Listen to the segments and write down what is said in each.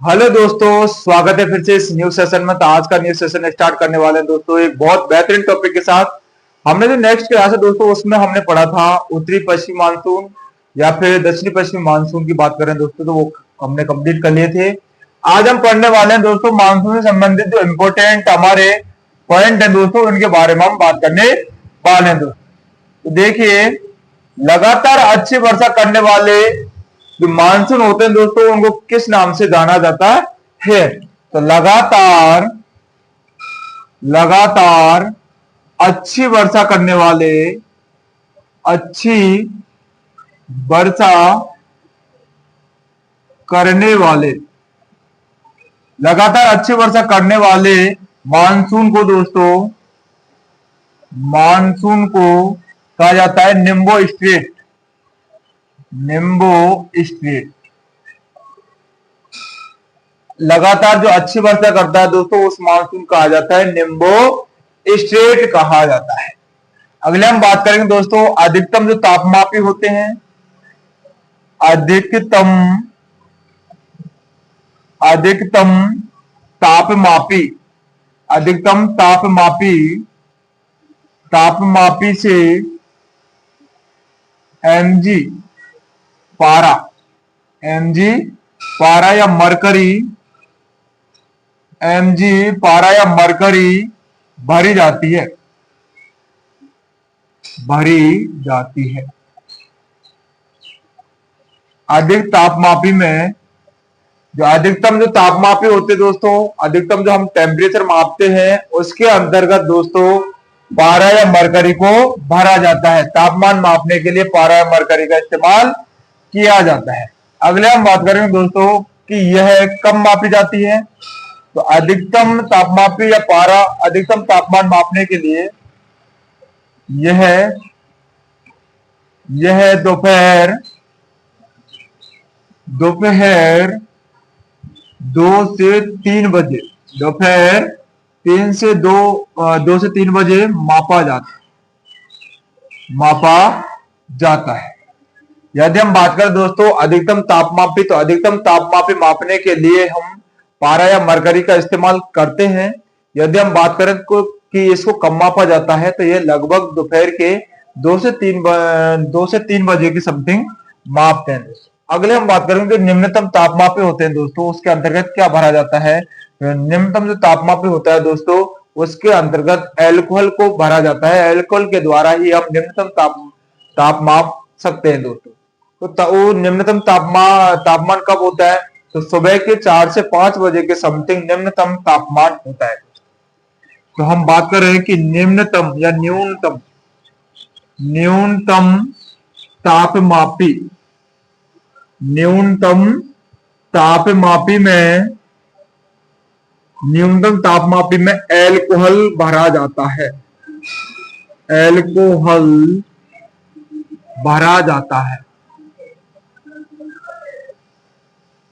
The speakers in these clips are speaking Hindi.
हेलो दोस्तों, स्वागत है फिर से इस न्यू सेशन में। तो आज का न्यू सेशन स्टार्ट करने वाले हैं दोस्तों एक बहुत बेहतरीन टॉपिक के साथ। हमने जो नेक्स्ट क्लास है दोस्तों उसमें हमने पढ़ा था उत्तरी पश्चिमी मानसून या फिर दक्षिणी पश्चिमी मानसून की बात करें दोस्तों तो वो हमने कंप्लीट कर लिए थे। आज हम पढ़ने वाले हैं दोस्तों मानसून से संबंधित जो इम्पोर्टेंट हमारे पॉइंट है दोस्तों उनके बारे में हम बात करने वाले हैं दोस्तों। तो देखिए, लगातार अच्छी वर्षा करने वाले जो मानसून होते हैं दोस्तों उनको किस नाम से जाना जाता है? तो लगातार लगातार अच्छी वर्षा करने वाले अच्छी वर्षा करने वाले लगातार अच्छी वर्षा करने वाले मानसून को कहा जाता है निम्बो स्टेट। लगातार जो अच्छी वर्षा करता है दोस्तों उस मानसून कहा जाता है निम्बो स्टेट कहा जाता है। अगले हम बात करेंगे दोस्तों अधिकतम जो तापमापी होते हैं, अधिकतम तापमापी से एमजी पारा या मरकरी भरी जाती है। अधिक तापमापी में जो अधिकतम जो तापमापी होते दोस्तों, अधिकतम जो हम टेम्परेचर मापते हैं उसके अंतर्गत दोस्तों पारा या मरकरी को भरा जाता है। तापमान मापने के लिए पारा या मरकरी का इस्तेमाल किया जाता है। अगले हम बात करेंगे दोस्तों कि यह कब मापी जाती है। तो अधिकतम तापमापी या पारा अधिकतम तापमान मापने के लिए यह दोपहर 2 से 3 बजे, दोपहर 2 से 3 बजे मापा जाता है। यदि हम बात करें दोस्तों अधिकतम तापमापी, तो अधिकतम तापमापी मापने के लिए हम पारा या मरकरी का इस्तेमाल करते हैं। यदि हम बात करें कि इसको कब मापा जाता है तो यह लगभग दोपहर के 2 से 3 बजे की समथिंग मापते हैं। अगले हम बात करेंगे जो निम्नतम तापमापी होते हैं दोस्तों उसके अंतर्गत क्या भरा जाता है। निम्नतम जो तापमापी होता है दोस्तों उसके अंतर्गत एल्कोहल को भरा जाता है। एल्कोहल के द्वारा ही हम निम्नतम ताप माप सकते हैं दोस्तों। तो वो निम्नतम तापमान कब होता है? तो सुबह के 4 से 5 बजे के समथिंग निम्नतम तापमान होता है। तो हम बात कर रहे हैं कि निम्नतम या न्यूनतम तापमापी में एल्कोहल भरा जाता है।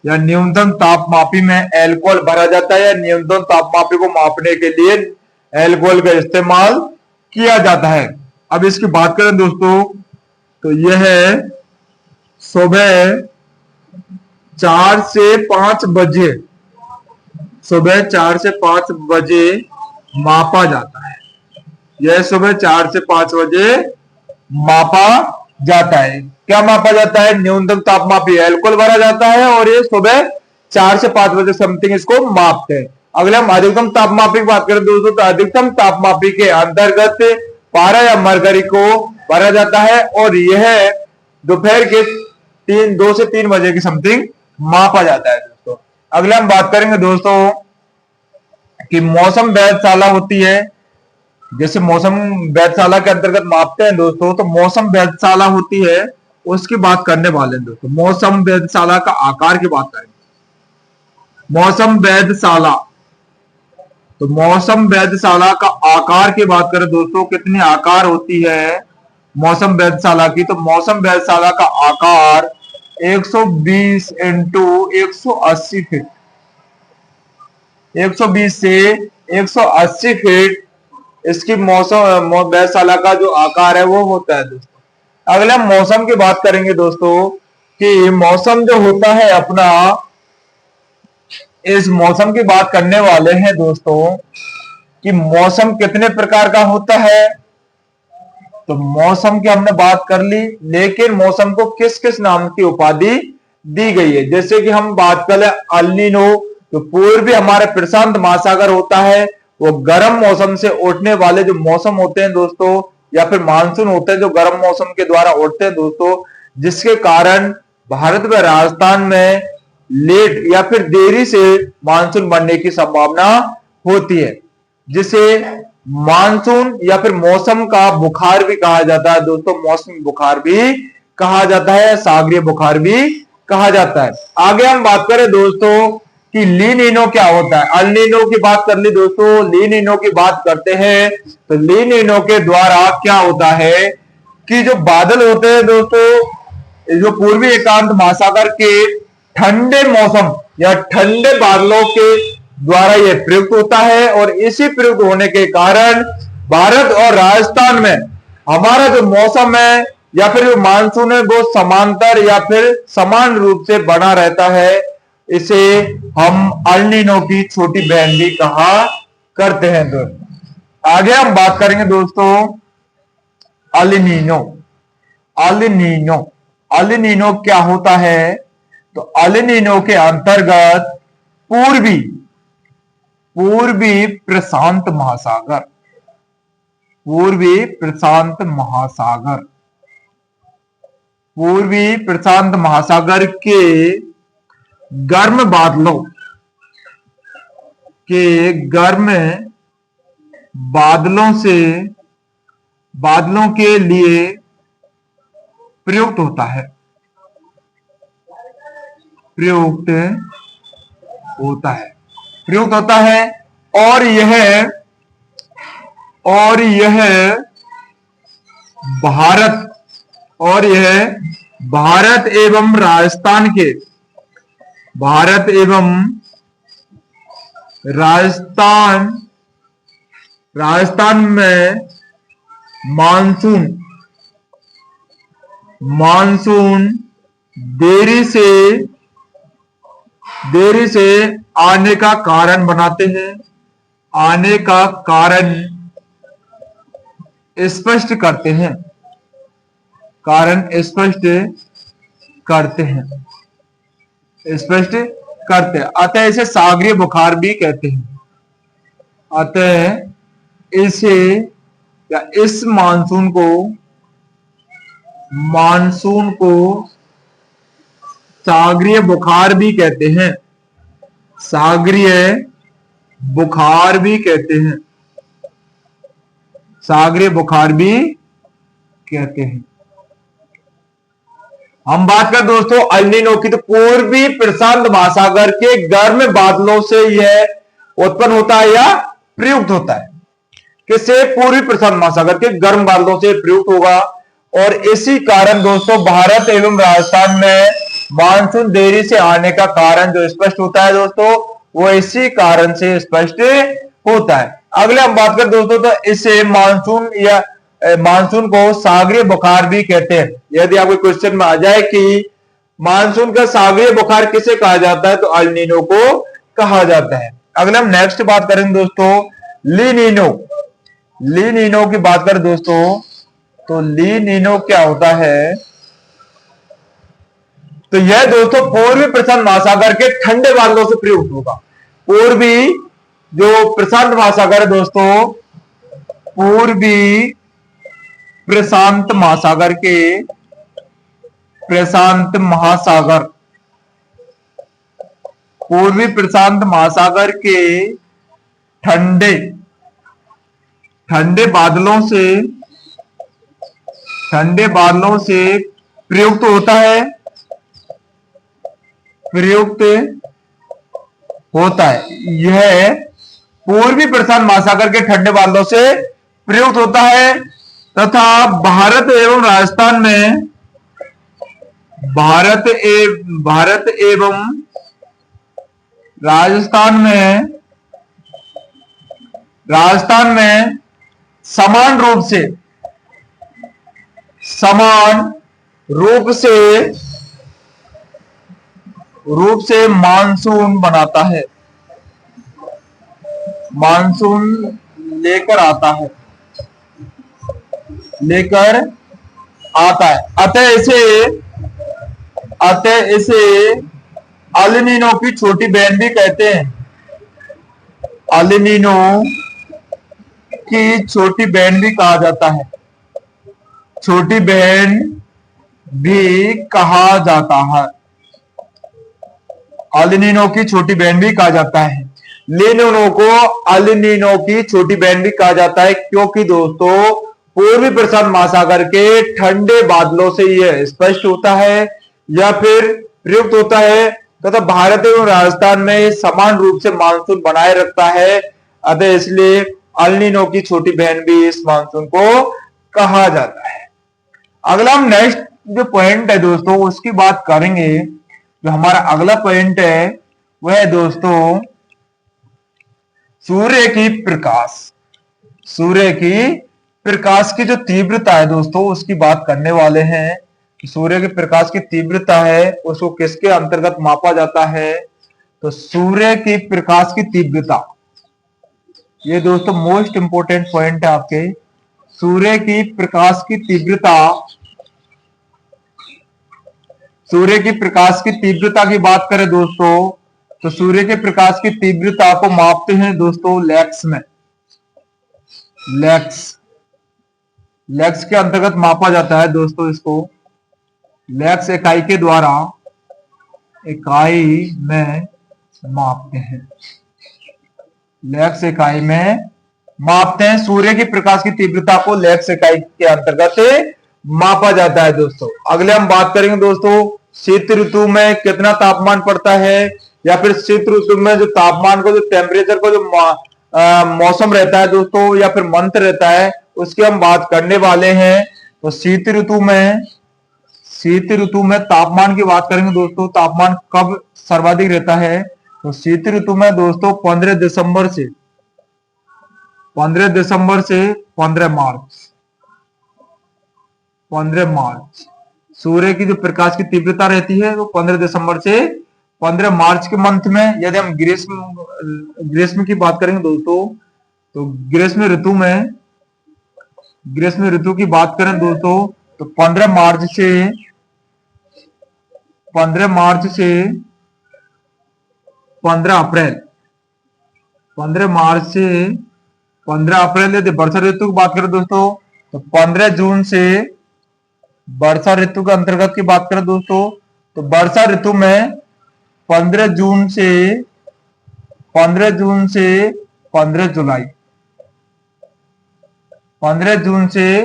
या न्यूनतम तापमापी में एल्कोहल भरा जाता है या न्यूनतम तापमापी को मापने के लिए एल्कोहल का इस्तेमाल किया जाता है। अब इसकी बात करें दोस्तों तो यह सुबह 4 से 5 बजे मापा जाता है। यह सुबह 4 से 5 बजे मापा जाता है। क्या मापा जाता है? न्यूनतम तापमापी एल्कोहल भरा जाता है और ये सुबह 4 से 5 बजे समथिंग इसको मापते हैं। अगले हम अधिकतम तापमापी की बात करें दोस्तों तो अधिकतम तापमापी के अंतर्गत पारा या मरकरी को भरा जाता है और यह दोपहर के 2 से 3 बजे की समथिंग मापा जाता है दोस्तों। अगले हम बात करेंगे दोस्तों कि मौसम वेधशाला होती है। जैसे मौसम वेधशाला के अंतर्गत मापते हैं दोस्तों, तो मौसम वेधशाला होती है उसकी बात करने वाले हैं दोस्तों। मौसम वेधशाला का आकार की बात करेंगे। मौसम वेधशाला, तो मौसम वेधशाला का आकार की बात करें दोस्तों, कितनी आकार होती है मौसम वेधशाला की। तो मौसम वेधशाला का आकार 120 इंटू 180 फीट, 120 से 180 फीट इसकी मौसम वेधशाला का जो आकार है वो होता है दोस्तों। अगले हम मौसम की बात करेंगे दोस्तों कि मौसम जो होता है अपना इस मौसम की बात करने वाले हैं दोस्तों कि मौसम कितने प्रकार का होता है। तो मौसम की हमने बात कर ली, लेकिन मौसम को किस किस नाम की उपाधि दी गई है। जैसे कि हम बात कर ले अल नीनो, तो पूर्वी हमारे प्रशांत महासागर होता है, वो गर्म मौसम से उठने वाले जो मौसम होते हैं दोस्तों, या फिर मानसून होते हैं जो गर्म मौसम के द्वारा उठते हैं दोस्तों, जिसके कारण भारत व राजस्थान में लेट या फिर देरी से मानसून बनने की संभावना होती है, जिसे मानसून या फिर मौसम का बुखार भी कहा जाता है दोस्तों। मौसमी बुखार भी कहा जाता है, सागरीय बुखार भी कहा जाता है। आगे हम बात करें दोस्तों कि ली नीनो क्या होता है। अल नीनो की बात कर ली दोस्तों, ली नीनो की बात करते हैं तो ली नीनो के द्वारा क्या होता है कि जो बादल होते हैं दोस्तों, जो पूर्वी एकांत महासागर के ठंडे मौसम या ठंडे बादलों के द्वारा यह प्रयुक्त होता है, और इसी प्रयुक्त होने के कारण भारत और राजस्थान में हमारा जो मौसम है या फिर जो मानसून है वो समांतर या फिर समान रूप से बना रहता है। इसे हम अल नीनो की छोटी बहन भी कहा करते हैं दोस्तों। आगे हम बात करेंगे दोस्तों El Nino. El Nino, El Nino क्या होता है। तो अल नीनो के अंतर्गत पूर्वी पूर्वी प्रशांत महासागर, पूर्वी प्रशांत महासागर, पूर्वी प्रशांत महासागर के गर्म बादलों के गर्म बादलों के लिए प्रयुक्त होता है, प्रयुक्त होता है। और यह भारत एवं राजस्थान में मानसून देरी से आने का कारण बनाते हैं, आने का कारण स्पष्ट करते हैं, अतः इसे सागरीय बुखार भी कहते हैं। अतः इसे या इस मानसून को सागरीय बुखार भी कहते हैं, सागरीय बुखार भी कहते हैं, सागरीय बुखार भी कहते हैं। हम बात करें दोस्तों अल नीनो की, तो पूर्वी प्रशांत महासागर के गर्म बादलों से यह उत्पन्न होता है या प्रयुक्त होता है। किससे? पूर्वी प्रशांत महासागर के गर्म बादलों से प्रयुक्त होगा, और इसी कारण दोस्तों भारत एवं राजस्थान में मानसून देरी से आने का कारण जो स्पष्ट होता है दोस्तों, वो इसी कारण से स्पष्ट होता है। अगले हम बात करें दोस्तों, तो इसे मानसून को सागरीय बुखार भी कहते हैं। यदि आपको क्वेश्चन में आ जाए कि मानसून का सागरीय बुखार किसे कहा जाता है, तो अल नीनो को कहा जाता है। अगले हम नेक्स्ट बात करेंगे दोस्तों ली नीनो। ली नीनो की बात करें दोस्तों, तो ली नीनो क्या होता है। तो यह दोस्तों पूर्वी प्रशांत महासागर के ठंडे बादलों से प्रयुक्त होगा। पूर्वी जो प्रशांत महासागर है दोस्तों, पूर्वी प्रशांत महासागर पूर्वी प्रशांत महासागर के ठंडे बादलों से प्रयुक्त होता है, यह पूर्वी प्रशांत महासागर के ठंडे बादलों से प्रयुक्त होता है, तथा भारत एवं राजस्थान में समान रूप से रूप से मानसून बनाता है, मानसून लेकर आता है, लेकर आता है। अतः इसे अल नीनो की छोटी बहन भी कहते हैं, अल नीनो की छोटी बहन भी कहा जाता है, छोटी बहन भी कहा जाता है, अल नीनो की छोटी बहन भी कहा जाता है। लेनिनो को अल नीनो की छोटी बहन भी कहा जाता है, क्योंकि दोस्तों पूर्वी प्रशांत महासागर के ठंडे बादलों से यह स्पष्ट होता है या फिर प्रयुक्त होता है तथा भारत एवं राजस्थान में समान रूप से मानसून बनाए रखता है। अतः इसलिए अल नीनो की छोटी बहन भी इस मानसून को कहा जाता है। अगला हम नेक्स्ट जो पॉइंट है दोस्तों उसकी बात करेंगे। जो हमारा अगला पॉइंट है वह है दोस्तों सूर्य की प्रकाश। सूर्य की प्रकाश की जो तीव्रता है दोस्तों उसकी बात करने वाले हैं। सूर्य के प्रकाश की तीव्रता है उसको किसके अंतर्गत मापा जाता है? तो सूर्य की प्रकाश की तीव्रता, ये दोस्तों मोस्ट इंपोर्टेंट पॉइंट है आपके। सूर्य की प्रकाश की तीव्रता, सूर्य की प्रकाश की तीव्रता की बात करें दोस्तों तो सूर्य के प्रकाश की तीव्रता को मापते हैं दोस्तों लैक्स में। लैक्स के अंतर्गत मापा जाता है दोस्तों इसको। लैक्स इकाई के द्वारा इकाई में मापते हैं, लैक्स इकाई में मापते हैं। सूर्य की प्रकाश की तीव्रता को लैक्स इकाई के अंतर्गत मापा जाता है दोस्तों। अगले हम बात करेंगे दोस्तों शीत ऋतु में कितना तापमान पड़ता है, या फिर शीत ऋतु में जो तापमान को, जो टेम्परेचर को, जो मौसम रहता है दोस्तों या फिर मंथ रहता है उसकी हम बात करने वाले हैं। तो शीत ऋतु में तापमान की बात करेंगे दोस्तों। तापमान कब सर्वाधिक रहता है? तो शीत ऋतु में दोस्तों 15 दिसंबर से 15 मार्च सूर्य की जो प्रकाश की तीव्रता रहती है वो 15 दिसंबर से 15 मार्च के मंथ में। यदि हम ग्रीष्म की बात करेंगे दोस्तों तो ग्रीष्म ऋतु की बात करें दोस्तों तो 15 मार्च से 15 अप्रैल 15 मार्च से 15 अप्रैल। यदि वर्षा ऋतु की बात करें दोस्तों तो 15 जून से, वर्षा ऋतु के अंतर्गत की बात करें दोस्तों तो वर्षा ऋतु में 15 जून से 15 जुलाई 15 जून से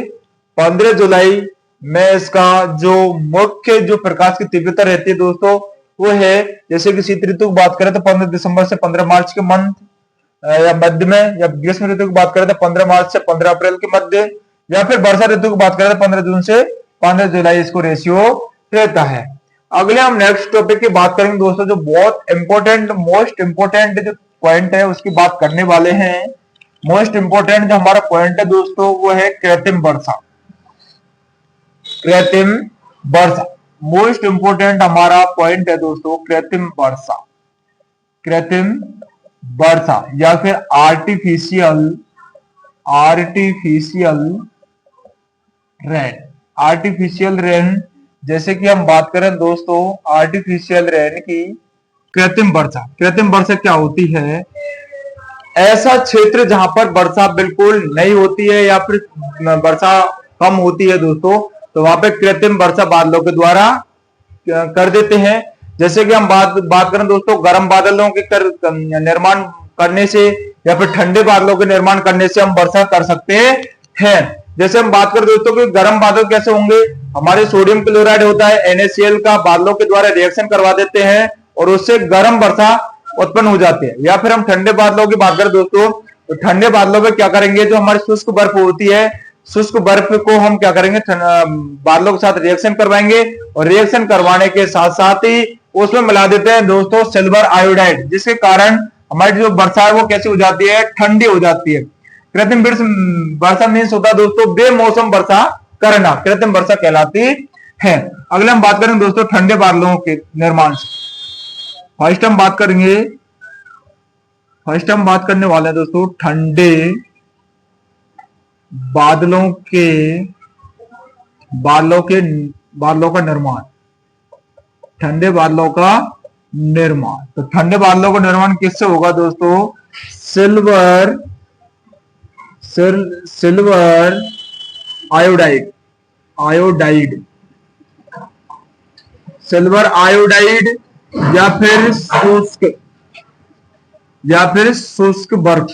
15 जुलाई में इसका जो मुख्य जो प्रकाश की तीव्रता रहती है दोस्तों वो है, जैसे कि शीत ऋतु की बात करें तो 15 दिसंबर से 15 मार्च के मंथ या मध्य में, या ग्रीष्म ऋतु की बात करें तो 15 मार्च से 15 अप्रैल के मध्य, या फिर वर्षा ऋतु की बात करें तो 15 जून से 15 जुलाई इसको रेशियो रहता है। अगले हम नेक्स्ट टॉपिक की बात करेंगे दोस्तों, जो बहुत इंपॉर्टेंट, मोस्ट इंपॉर्टेंट जो पॉइंट है उसकी बात करने वाले हैं। मोस्ट इंपॉर्टेंट जो हमारा पॉइंट है दोस्तों वो है कृत्रिम वर्षा। कृत्रिम वर्षा मोस्ट इंपॉर्टेंट हमारा पॉइंट है दोस्तों, कृत्रिम वर्षा या फिर आर्टिफिशियल रेन। जैसे कि हम बात करें दोस्तों आर्टिफिशियल रेन की, कृत्रिम वर्षा क्या होती है? ऐसा क्षेत्र जहां पर वर्षा बिल्कुल नहीं होती है या फिर वर्षा कम होती है दोस्तों, तो वहां पे कृत्रिम वर्षा बादलों के द्वारा कर देते हैं। जैसे कि हम बात करें दोस्तों गर्म बादलों के निर्माण करने से या फिर ठंडे बादलों के निर्माण करने से हम वर्षा कर सकते हैं। जैसे हम बात करें दोस्तों कि गर्म बादल कैसे होंगे, हमारे सोडियम क्लोराइड होता है NaCl का, बादलों के द्वारा रिएक्शन करवा देते हैं और उससे गर्म वर्षा उत्पन्न हो जाती है। या फिर हम ठंडे बादलों की बात करें दोस्तों तो ठंडे बादलों में क्या करेंगे, जो हमारी शुष्क बर्फ होती है, शुष्क बर्फ को हम क्या करेंगे, बादलों के साथ रिएक्शन करवाएंगे और रिएक्शन करवाने के साथ साथ ही उसमें मिला देते हैं दोस्तों सिल्वर आयोडाइड, जिसके कारण हमारी जो वर्षा है वो कैसी हो जाती है, ठंडी हो जाती है। कृत्रिम वर्षा मीन्स होता है दोस्तों बेमौसम वर्षा करना, कृत्रिम वर्षा कहलाती है। अगले हम बात करें दोस्तों ठंडे बादलों के निर्माण से। फर्स्ट हम बात करने वाले हैं दोस्तों ठंडे बादलों के बादलों के बादलों का निर्माण। ठंडे बादलों का निर्माण, तो ठंडे बादलों का निर्माण किससे होगा दोस्तों? Silver silver iodide iodide silver iodide या फिर शुष्क बर्फ।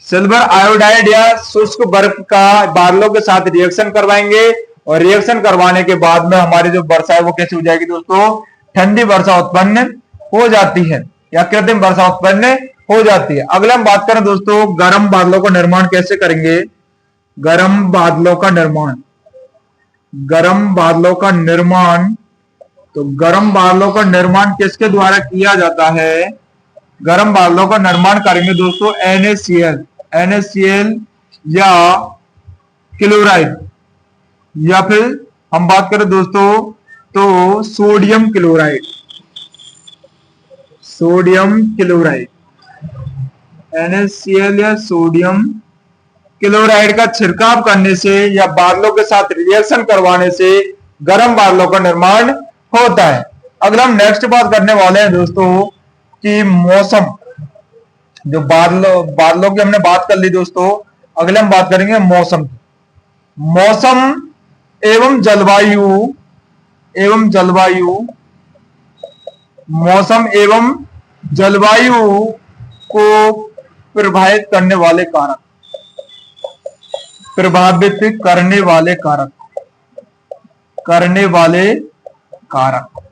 सिल्वर आयोडाइड या शुष्क बर्फ का बादलों के साथ रिएक्शन करवाएंगे और रिएक्शन करवाने के बाद में हमारी जो वर्षा है वो कैसे हो जाएगी दोस्तों? ठंडी वर्षा उत्पन्न हो जाती है या कृत्रिम वर्षा उत्पन्न हो जाती है। अगला हम बात करें दोस्तों गर्म बादलों का निर्माण कैसे करेंगे। गर्म बादलों का निर्माण, तो गर्म बादलों का निर्माण किसके द्वारा किया जाता है? गर्म बादलों का निर्माण करेंगे दोस्तों NaCl या क्लोराइड, या फिर हम बात करें दोस्तों तो सोडियम क्लोराइड NaCl या सोडियम क्लोराइड का छिड़काव करने से या बादलों के साथ रिएक्शन करवाने से गर्म बादलों का निर्माण होता है। अगला हम नेक्स्ट बात करने वाले हैं दोस्तों कि मौसम, जो बादलों की हमने बात कर ली दोस्तों, अगले हम बात करेंगे मौसम एवं जलवायु मौसम एवं जलवायु को प्रभावित करने वाले कारक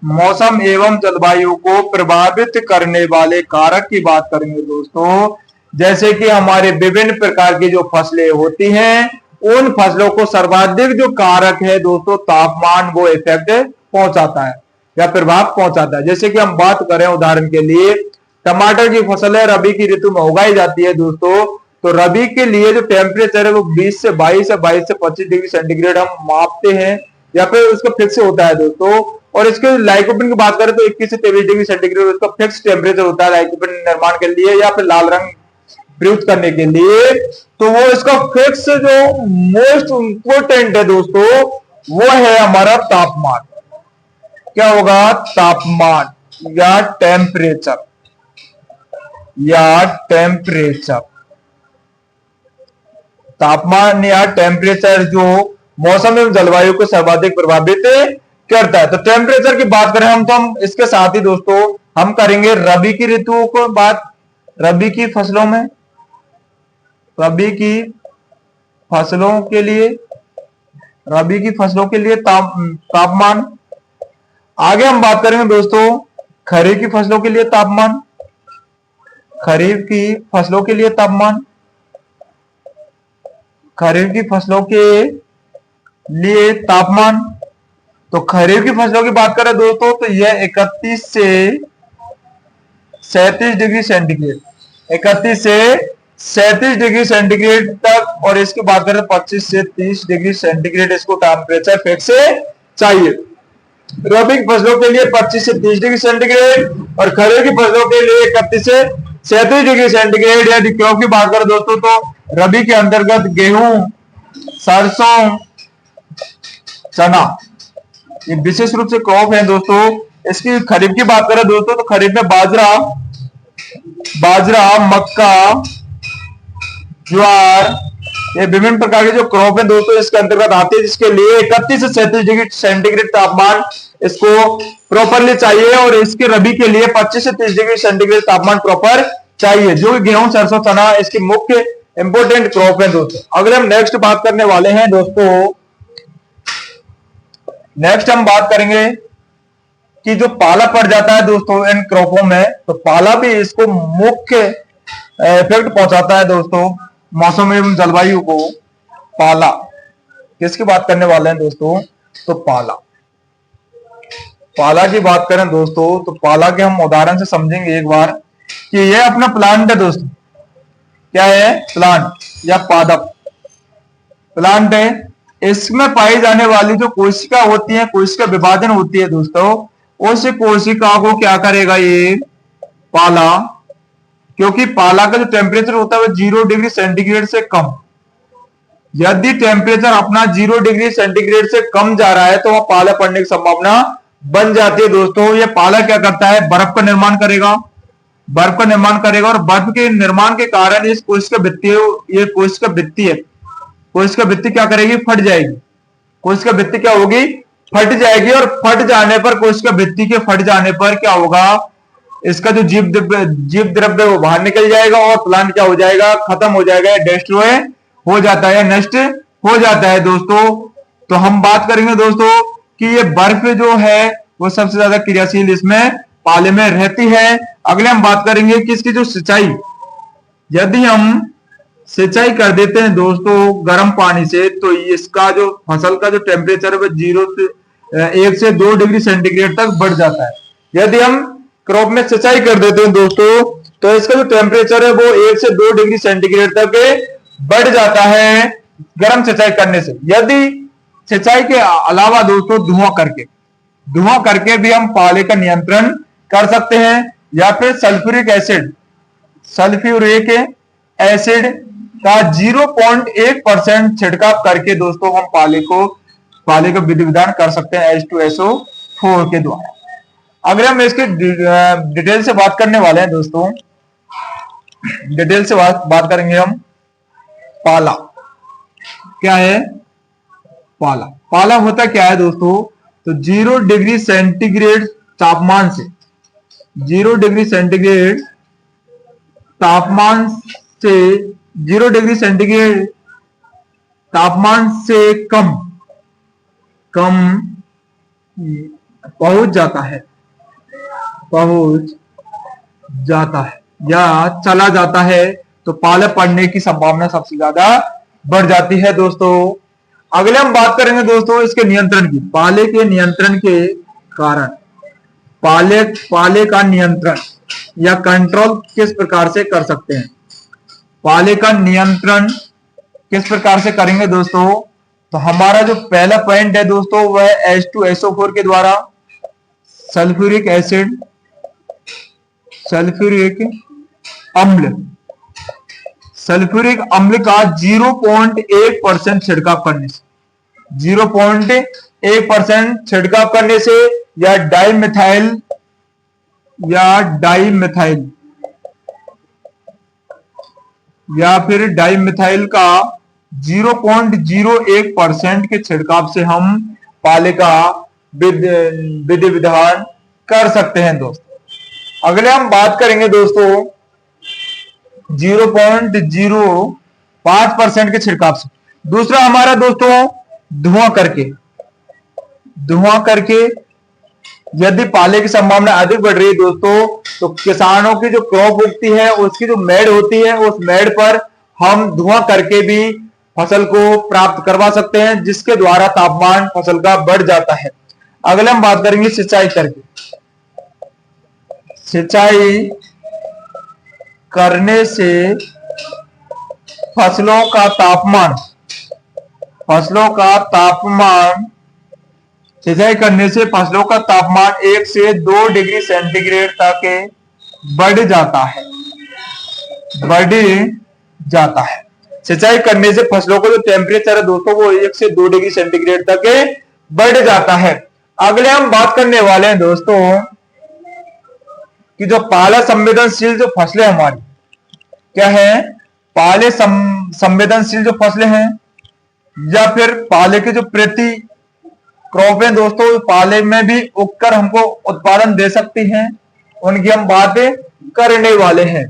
मौसम एवं जलवायु को प्रभावित करने वाले कारक की बात करेंगे दोस्तों। जैसे कि हमारे विभिन्न प्रकार की जो फसलें होती हैं उन फसलों को सर्वाधिक जो कारक है दोस्तों तापमान, वो इफेक्ट पहुंचाता है या प्रभाव पहुंचाता है। जैसे कि हम बात करें उदाहरण के लिए टमाटर की फसल है, रबी की ऋतु में उगाई जाती है दोस्तों, तो रबी के लिए जो टेम्परेचर है वो 20 से 22 या 22 से 25 डिग्री सेंटीग्रेड हम मापते हैं या फिर उसका फिक्स होता है दोस्तों। और इसके लाइकोपिन की बात करें तो 21 से 23 डिग्री सेंटीग्रेड उसका फिक्स टेम्परेचर होता है लाइकोपिन निर्माण के लिए या फिर लाल रंग प्रयुक्त करने के लिए। तो वो इसका फिक्स जो मोस्ट इंपोर्टेंट है दोस्तों वो है हमारा तापमान। क्या होगा? तापमान या टेम्परेचर तापमान या टेम्परेचर जो मौसम एवं जलवायु को सर्वाधिक प्रभावित करता है। तो टेम्परेचर की बात करें हम, तो हम इसके साथ ही दोस्तों हम करेंगे रबी की ऋतुओं को बात। रबी की फसलों के लिए तापमान। आगे हम बात करेंगे दोस्तों खरीफ की फसलों के लिए तापमान। खरीफ की फसलों के लिए तापमान, तो खरीफ की फसलों की बात करें दोस्तों तो यह 31 से 37 डिग्री सेंटीग्रेड तक, और इसकी बात करें 25 से 30 डिग्री सेंटीग्रेड इसको टेम्परेचर फिक्स चाहिए। रबी की फसलों के लिए 25 से 30 डिग्री सेंटीग्रेड और खरीफ की फसलों के लिए 31 से 37 डिग्री सेंटीग्रेड। यदि क्रॉप की बात करें दोस्तों तो रबी के अंतर्गत गेहूं, सरसों, चना ये विशेष रूप से क्रॉप है दोस्तों। इसकी खरीफ की बात करें दोस्तों तो खरीफ में बाजरा, मक्का, ज्वार, ये विभिन्न प्रकार के जो क्रॉप है दोस्तों इसके अंतर्गत आते हैं, जिसके लिए 31 से 37 डिग्री सेंटीग्रेड तापमान इसको प्रॉपरली चाहिए और इसके रबी के लिए 25 से 30 डिग्री सेंटीग्रेड तापमान प्रॉपर चाहिए, जो गेहूं, सरसों, चना इसकी मुख्य इंपोर्टेंट क्रॉप है दोस्तों। अगर हम नेक्स्ट बात करने वाले हैं दोस्तों, नेक्स्ट हम बात करेंगे कि जो पाला पड़ जाता है दोस्तों इन क्रॉपों में, तो पाला भी इसको मुख्य इफेक्ट पहुंचाता है दोस्तों मौसम एवं जलवायु को। पाला किसकी बात करने वाले हैं दोस्तों? तो पाला की बात करें दोस्तों तो पाला के हम उदाहरण से समझेंगे एक बार कि ये अपना प्लांट है दोस्तों। क्या है? प्लांट या पादप प्लांट है। इसमें पाई जाने वाली जो कोशिका होती है, कोशिका विभाजन होती है दोस्तों, उस कोशिका को क्या करेगा ये पाला, क्योंकि पाला का जो टेम्परेचर होता है वो 0 डिग्री सेंटीग्रेड से कम। यदि टेम्परेचर अपना 0 डिग्री सेंटीग्रेड से कम जा रहा है तो वह पाला पड़ने की संभावना बन जाती है दोस्तों। ये पाला क्या करता है, बर्फ का निर्माण करेगा, बर्फ का निर्माण करेगा, और बर्फ के निर्माण के कारण इस कोशिका भित्ति, ये कोशिका भित्ति है, कोशिका भित्ति क्या करेगी, फट जाएगी। कोशिका भित्ति क्या होगी, फट जाएगी, और फट जाने पर, कोशिका भित्ति के फट जाने पर क्या होगा, इसका जो जीव द्रव्य वो बाहर निकल जाएगा और प्लांट क्या हो जाएगा, खत्म हो जाएगा, डिस्ट्रॉय हो जाता है, नष्ट हो जाता है दोस्तों। तो हम बात करेंगे दोस्तों कि ये बर्फ जो है वो सबसे ज्यादा क्रियाशील इसमें पाले में रहती है। अगले हम बात करेंगे कि इसकी जो सिंचाई, यदि हम सिंचाई कर देते हैं दोस्तों गर्म पानी से, तो इसका जो फसल का जो टेम्परेचर है वो 1 से 2 डिग्री सेंटीग्रेड तक बढ़ जाता है। यदि हम क्रॉप में सिंचाई कर देते हैं दोस्तों, तो इसका जो टेम्परेचर है वो 1 से 2 डिग्री सेंटीग्रेड तक बढ़ जाता है गर्म सिंचाई करने से। यदि सिंचाई के अलावा दोस्तों धुआं करके भी हम पाले का नियंत्रण कर सकते हैं, या फिर सल्फ्यूरिक एसिड का 0.1% छिड़काव करके दोस्तों हम पाले का विधि विधान कर सकते हैं H2SO4 के द्वारा। अगर हम इसके डिटेल से बात करने वाले हैं दोस्तों, डिटेल से बात करेंगे हम। पाला क्या है, पाला होता क्या है दोस्तों, तो 0 डिग्री सेंटीग्रेड तापमान से, 0 डिग्री सेंटीग्रेड तापमान से 0 डिग्री सेंटीग्रेड तापमान से कम पहुंच जाता है या चला जाता है, तो पाला पड़ने की संभावना सबसे ज्यादा बढ़ जाती है दोस्तों। अगले हम बात करेंगे दोस्तों इसके नियंत्रण की, पाले के नियंत्रण के कारण। पाले का नियंत्रण या कंट्रोल किस प्रकार से कर सकते हैं, पाले का नियंत्रण किस प्रकार से करेंगे दोस्तों, तो हमारा जो पहला पॉइंट है दोस्तों वह H2SO4 के द्वारा सल्फ्यूरिक अम्ल का 0.1% छिड़काव करने से, 0.1% छिड़काव करने से, या डाइमिथाइल का 0.01% के छिड़काव से हम पाले का विधि विधान कर सकते हैं दोस्तों। अगले हम बात करेंगे दोस्तों 0.05% के छिड़काव से। दूसरा हमारा दोस्तों धुआं करके यदि पाले की संभावना अधिक बढ़ रही है दोस्तों, तो किसानों की जो क्रॉप उगती है उसकी जो मेड़ होती है, उस मेड़ पर हम धुआं करके भी फसल को प्राप्त करवा सकते हैं, जिसके द्वारा तापमान फसल का बढ़ जाता है। अगले हम बात करेंगे सिंचाई करने से फसलों का तापमान, सिंचाई करने से फसलों का तापमान 1 से 2 डिग्री सेंटीग्रेड तक बढ़ जाता है। सिंचाई करने से फसलों का जो टेम्परेचर है दोस्तों वो 1 से 2 डिग्री सेंटीग्रेड तक बढ़ जाता है। अगले हम बात करने वाले हैं दोस्तों कि जो पाला संवेदनशील जो फसलें हमारी क्या है, पाले संवेदनशील जो फसलें हैं, या फिर पाले के जो प्रति क्रॉप है दोस्तों पाले में भी उगकर हमको उत्पादन दे सकती हैं, उनकी हम बात करने वाले हैं।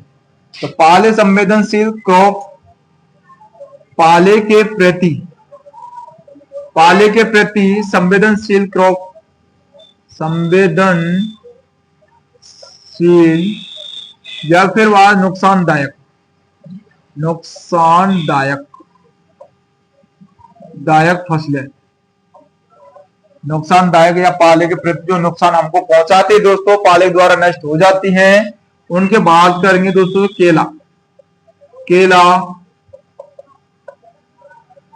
तो पाले संवेदनशील क्रॉप, पाले के प्रति संवेदनशील क्रॉप, या फिर वह नुकसानदायक फसलें, नुकसानदायक या पाले के प्रति जो नुकसान हमको पहुंचाती है दोस्तों, पाले द्वारा नष्ट हो जाती हैं, उनके बात करेंगे दोस्तों। केला,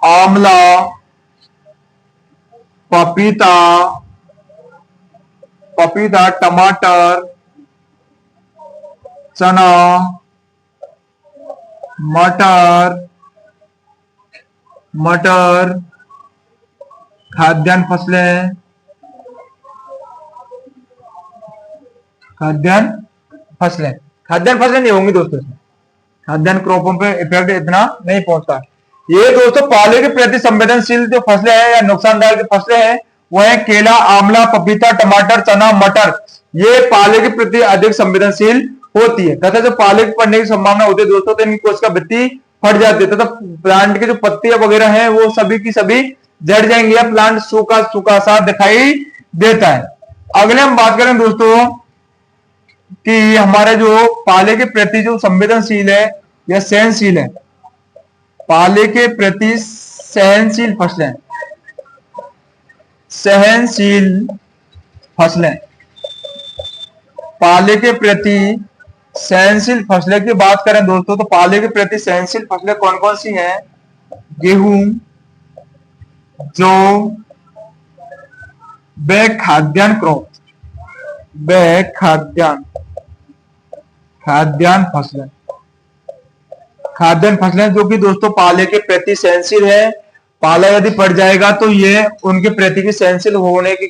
आंवला, पपीता, पपीता, टमाटर, चना, मटर, मटर, खाद्यान्न फसलें, खाद्यान्न फसलें, खाद्यान्न फसलें नहीं होंगी दोस्तों इसमें, खाद्यान्न क्रॉपों पे इफेक्ट इतना नहीं पहुंचता। ये दोस्तों पाले के प्रति संवेदनशील जो फसलें हैं या नुकसानदायक जो फसलें हैं वो है केला, आंवला, पपीता, टमाटर, चना, मटर। ये पाले के प्रति अधिक संवेदनशील होती है तथा जो पाले के पड़ने की संभावना होती है दोस्तों तो इनकी कोशिका भित्ति फट जाती है तथा प्लांट के जो पत्तियां वगैरह हैं वो सभी की सभी जड़ जाएंगी या प्लांट सूखा सूखा सा दिखाई देता है। अगले हम बात करें दोस्तों कि हमारे जो पाले के प्रति जो संवेदनशील है या सहनशील है, पाले के प्रति सहनशील फसलें, सहनशील फसलें, पाले के प्रति सहनशील फसलें की बात करें दोस्तों तो पाले के प्रति सहनशील फसलें कौन कौन सी हैं? गेहूं, जौ, व खाद्यान्न क्रॉप, व खाद्यान्न, खाद्यान्न फसलें, खाद्यान्न फसलें जो कि दोस्तों पाले के प्रति सहनशील है। पाला यदि पड़ जाएगा तो ये उनके प्रति की सहनशील होने के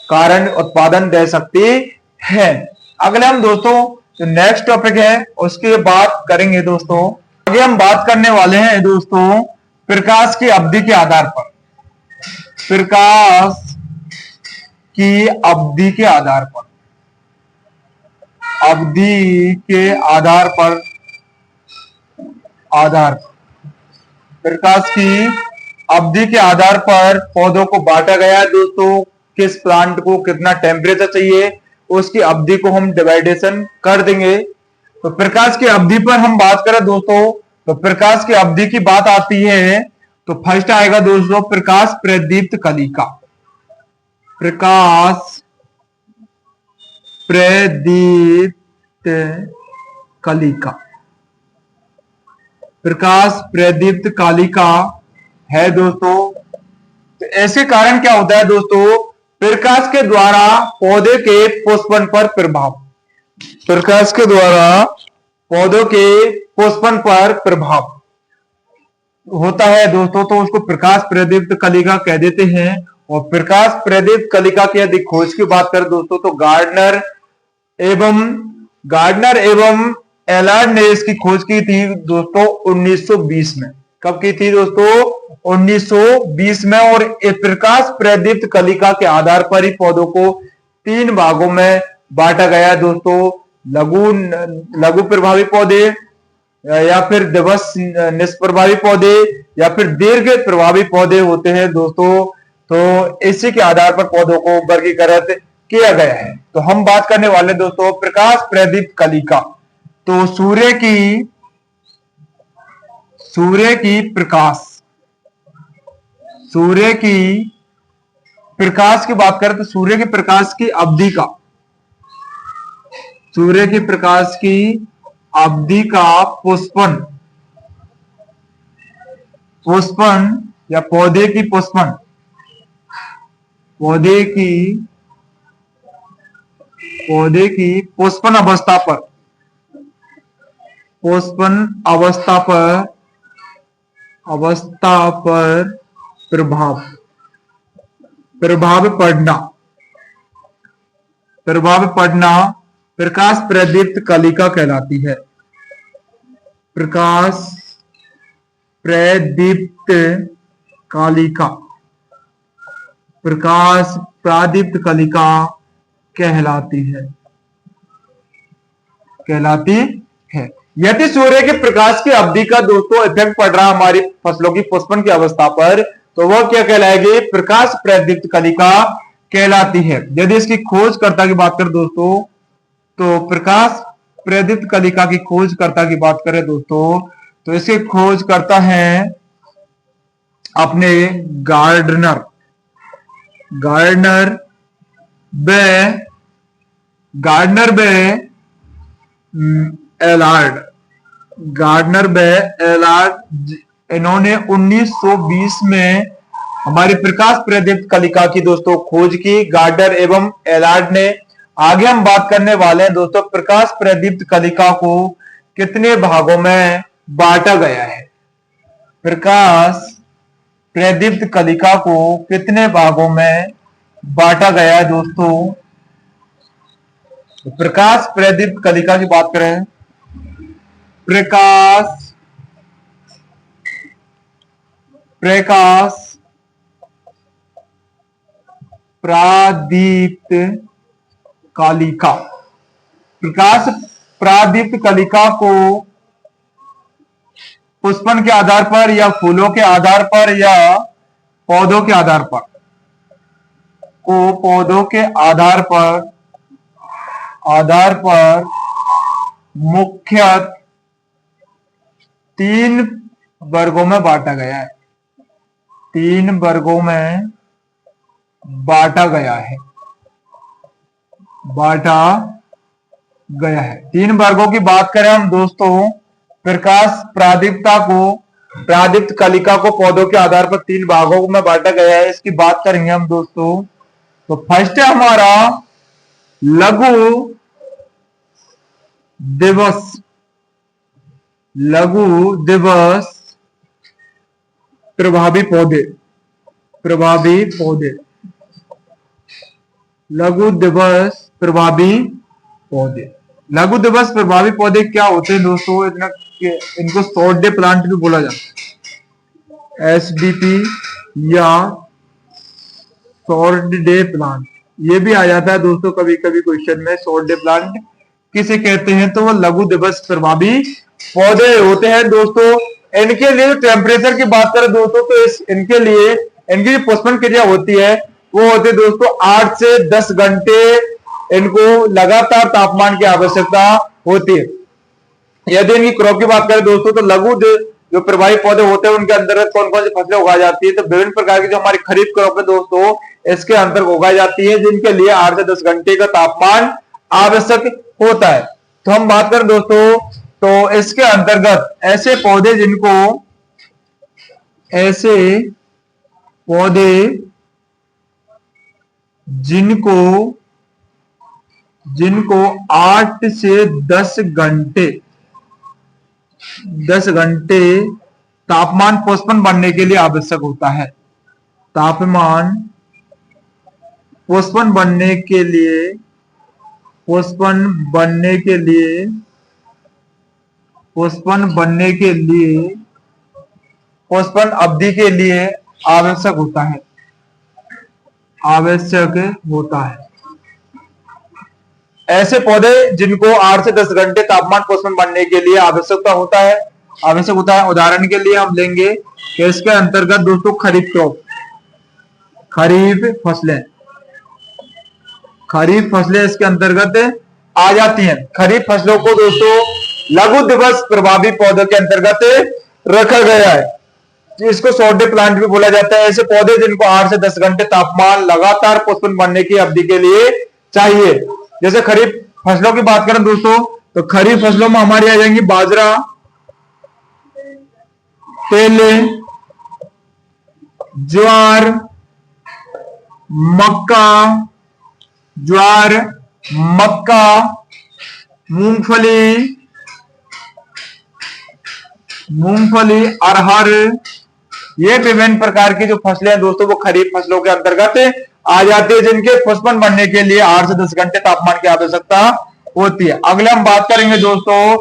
कारण उत्पादन दे सकती है। अगले हम दोस्तों जो नेक्स्ट टॉपिक है उसकी बात करेंगे दोस्तों। आगे हम बात करने वाले हैं दोस्तों प्रकाश की अवधि के आधार पर, प्रकाश की अवधि के आधार पर, अवधि के आधार पर, प्रकाश की अवधि के आधार पर पौधों को बांटा गया है दोस्तों। किस प्लांट को कितना टेम्परेचर चाहिए उसकी अवधि को हम डिवाइडेशन कर देंगे। तो प्रकाश की अवधि पर हम बात करें दोस्तों तो प्रकाश की अवधि की बात आती है तो फर्स्ट आएगा दोस्तों प्रकाश प्रदीप्त कलिका, प्रकाश प्रदीप्त कलिका, प्रकाश प्रदीप्त कालिका है दोस्तों। तो ऐसे कारण क्या होता है दोस्तों? प्रकाश के द्वारा पौधे के पुष्पन पर प्रभाव, प्रकाश के द्वारा पौधों के पुष्पन पर प्रभाव होता है दोस्तों तो उसको प्रकाश प्रदीप्त कलिका कह देते हैं। और प्रकाश प्रदीप्त कलिका की यदि खोज की बात करें दोस्तों तो गार्डनर एवं एलार्ड ने इसकी खोज की थी दोस्तों 1920 में। कब की थी दोस्तों? 1920 में। और प्रकाश प्रदीप्त कलिका के आधार पर ही पौधों को 3 भागों में बांटा गया है दोस्तों। लघु प्रभावी पौधे या फिर दिवस निष्प्रभावी पौधे या फिर दीर्घ प्रभावी पौधे होते हैं दोस्तों। तो इसी के आधार पर पौधों को वर्गीकृत किया गया है। तो हम बात करने वाले दोस्तों प्रकाश प्रदीप्त कलिका। तो सूर्य की प्रकाश की बात करें तो सूर्य के प्रकाश की अवधि का, सूर्य की प्रकाश की अवधि का पुष्पन या पौधे की पुष्पन अवस्था पर प्रभाव पड़ना प्रकाश प्रदीप्त कलिका कहलाती है। प्रकाश प्रदीप्त कलिका, प्रकाश प्रदीप्त कलिका कहलाती है। यदि सूर्य के प्रकाश की अवधि का दोस्तों इफेक्ट पड़ रहा हमारी फसलों की पुष्पन की अवस्था पर तो वह क्या कहलाएगी? प्रकाश प्रदीप्त कलिका कहलाती है। यदि इसकी खोजकर्ता की बात करें दोस्तों तो प्रकाश प्रदीप्त कलिका की खोजकर्ता की बात करें दोस्तों तो इसके खोजकर्ता हैं अपने गार्डनर बे एलार्ड, इन्होंने 1920 में हमारी प्रकाश प्रदीप्त कलिका की दोस्तों खोज की गार्डर एवं एलार्ड ने। आगे हम बात करने वाले हैं दोस्तों प्रकाश प्रदीप्त कलिका को कितने भागों में बांटा गया है। प्रकाश प्रदीप्त कलिका को कितने भागों में बांटा गया है दोस्तों। प्रकाश प्रदीप्त कलिका की बात करें, प्रकाश प्रादीप्त कलिका, प्रकाश प्रादीप्त कलिका को पुष्पन के आधार पर या फूलों के आधार पर या पौधों के आधार पर पौधों के आधार पर मुख्यतः 3 वर्गों में बांटा गया है। 3 वर्गों में बांटा गया है। 3 वर्गों की बात करें हम दोस्तों, प्रकाश प्रादीप्त कलिका को पौधों के आधार पर 3 भागों में बांटा गया है। इसकी बात करेंगे हम दोस्तों। तो फर्स्ट है हमारा लघु दिवस प्रभावी पौधे, लघु दिवस प्रभावी पौधे। लघु दिवस प्रभावी पौधे क्या होते हैं दोस्तों, इनको शॉर्ट डे प्लांट भी बोला जाता है, SDP या शॉर्ट डे प्लांट, ये भी आ जाता है दोस्तों कभी कभी क्वेश्चन में। शॉर्ट डे प्लांट किसे कहते हैं, तो वो लघु दिवस प्रभावी पौधे होते हैं दोस्तों। इनके लिए टेम्परेचर की बात करें दोस्तों, तो इनके लिए इनकी जो पुष्पन क्रिया होती है वो होती है दोस्तों 8 से 10 घंटे इनको लगातार तापमान की आवश्यकता होती है। यदि इनकी क्रॉप की बात करें दोस्तों, तो लघु जो प्रभावी पौधे होते हैं उनके अंतर्गत कौन कौन सी फसलें उगाई जाती है, तो विभिन्न प्रकार की जो हमारी खरीफ क्रॉप है दोस्तों इसके अंतर्गत उगाई जाती है, जिनके लिए 8 से 10 घंटे का तापमान आवश्यक होता है। तो हम बात करें दोस्तों, तो इसके अंतर्गत ऐसे पौधे जिनको 8 से 10 घंटे तापमान पुष्पन बनने के लिए आवश्यक होता है। तापमान पुष्पन बनने के लिए पुष्पन अवधि के लिए आवश्यक होता है। ऐसे पौधे जिनको 8 से 10 घंटे तापमान पुष्पन बनने के लिए आवश्यक होता है। उदाहरण के लिए हम लेंगे कि इसके अंतर्गत दोस्तों खरीफ क्रॉप, खरीफ फसलें इसके अंतर्गत आ जाती हैं। खरीफ फसलों को दोस्तों लघु दिवस प्रभावी पौधों के अंतर्गत रखा गया है, इसको शॉर्ट डे प्लांट भी बोला जाता है। ऐसे पौधे जिनको 8 से 10 घंटे तापमान लगातार पुष्पन बनने की अवधि के लिए चाहिए। जैसे खरीफ फसलों की बात करें दोस्तों, तो खरीफ फसलों में हमारी आ जाएंगी बाजरा, तेले, ज्वार, मक्का, मूंगफली, अरहर, ये विभिन्न प्रकार की जो फसलें हैं दोस्तों वो खरीफ फसलों के अंतर्गत आ जाती है, जिनके पुष्पन बनने के लिए 8 से 10 घंटे तापमान की आवश्यकता होती है। अगला हम बात करेंगे दोस्तों,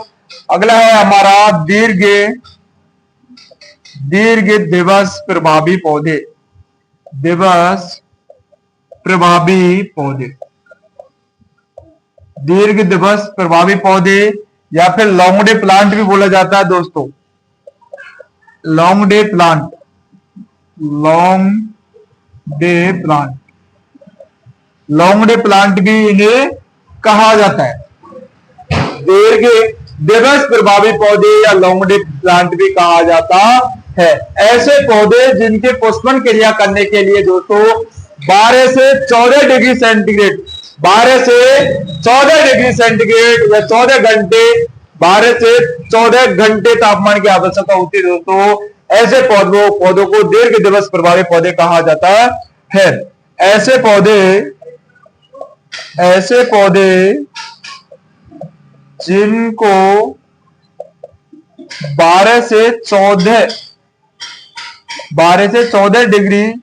अगला है हमारा दीर्घ दिवस प्रभावी पौधे, दीर्घ दिवस प्रभावी पौधे या फिर लॉन्ग डे प्लांट भी बोला जाता है दोस्तों। लॉन्ग डे प्लांट भी इन्हें कहा जाता है। दीर्घ दिवस प्रभावी पौधे या लॉन्ग डे प्लांट भी कहा जाता है। ऐसे पौधे जिनके पुष्पन क्रिया करने के लिए दोस्तों 12 से 14 डिग्री सेंटीग्रेड, 12 से 14 डिग्री सेंटीग्रेड या 14 घंटे, 12 से 14 घंटे तापमान की आवश्यकता होती है दोस्तों। ऐसे पौधों को दीर्घ दिवस प्रभावी पौधे कहा जाता है। ऐसे पौधे जिनको 12 से 14 डिग्री,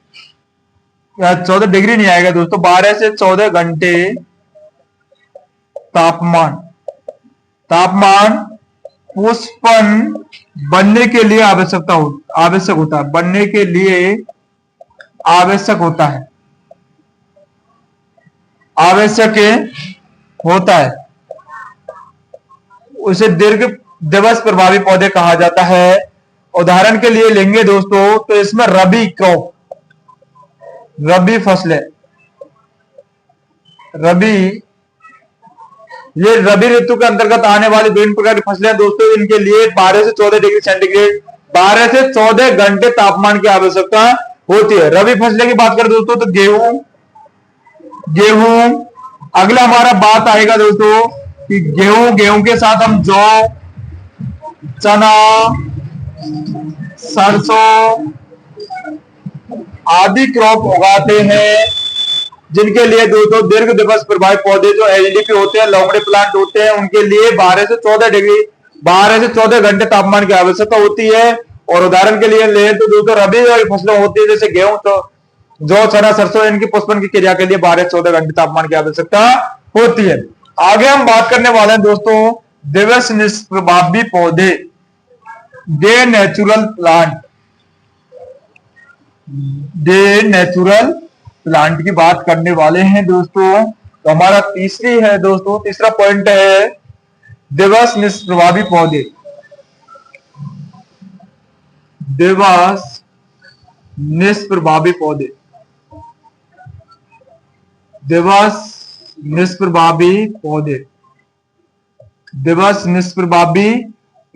14 डिग्री नहीं आएगा दोस्तों, 12 से 14 घंटे तापमान पुष्पन बनने के लिए आवश्यक होता है, बनने के लिए आवश्यक होता है, उसे दीर्घ दिवस प्रभावी पौधे कहा जाता है। उदाहरण के लिए लेंगे दोस्तों तो इसमें रबी फसलें, ये रबी ऋतु के अंतर्गत आने वाली विभिन्न प्रकार की फसलें दोस्तों, इनके लिए 12 से 14 डिग्री सेंटीग्रेड, 12 से 14 घंटे तापमान की आवश्यकता होती है। रबी फसलें की बात करें दोस्तों तो गेहूं, अगला हमारा बात आएगा दोस्तों कि गेहूं के साथ हम जौ, चना, सरसों आदि क्रॉप उगाते हैं, जिनके लिए दोस्तों दीर्घ दिवस प्रभावी पौधे जो एलडीपी होते हैं, लॉन्ग डे प्लांट होते हैं, उनके लिए 12 से 14 घंटे तापमान की आवश्यकता होती है। और उदाहरण के लिए ले तो दोस्तों रबी फसलें होती है जैसे गेहूं, तो जौ, चना, सरसों, इनकी पुष्पन की क्रिया के लिए 12 से 14 घंटे तापमान की आवश्यकता होती है। आगे हम बात करने वाले हैं दोस्तों दिवस निष्प्रभावी पौधे, डे नेचुरल प्लांट की बात करने वाले हैं दोस्तों। तो हमारा तीसरा पॉइंट है दिवस निष्प्रभावी पौधे। दिवस निष्प्रभावी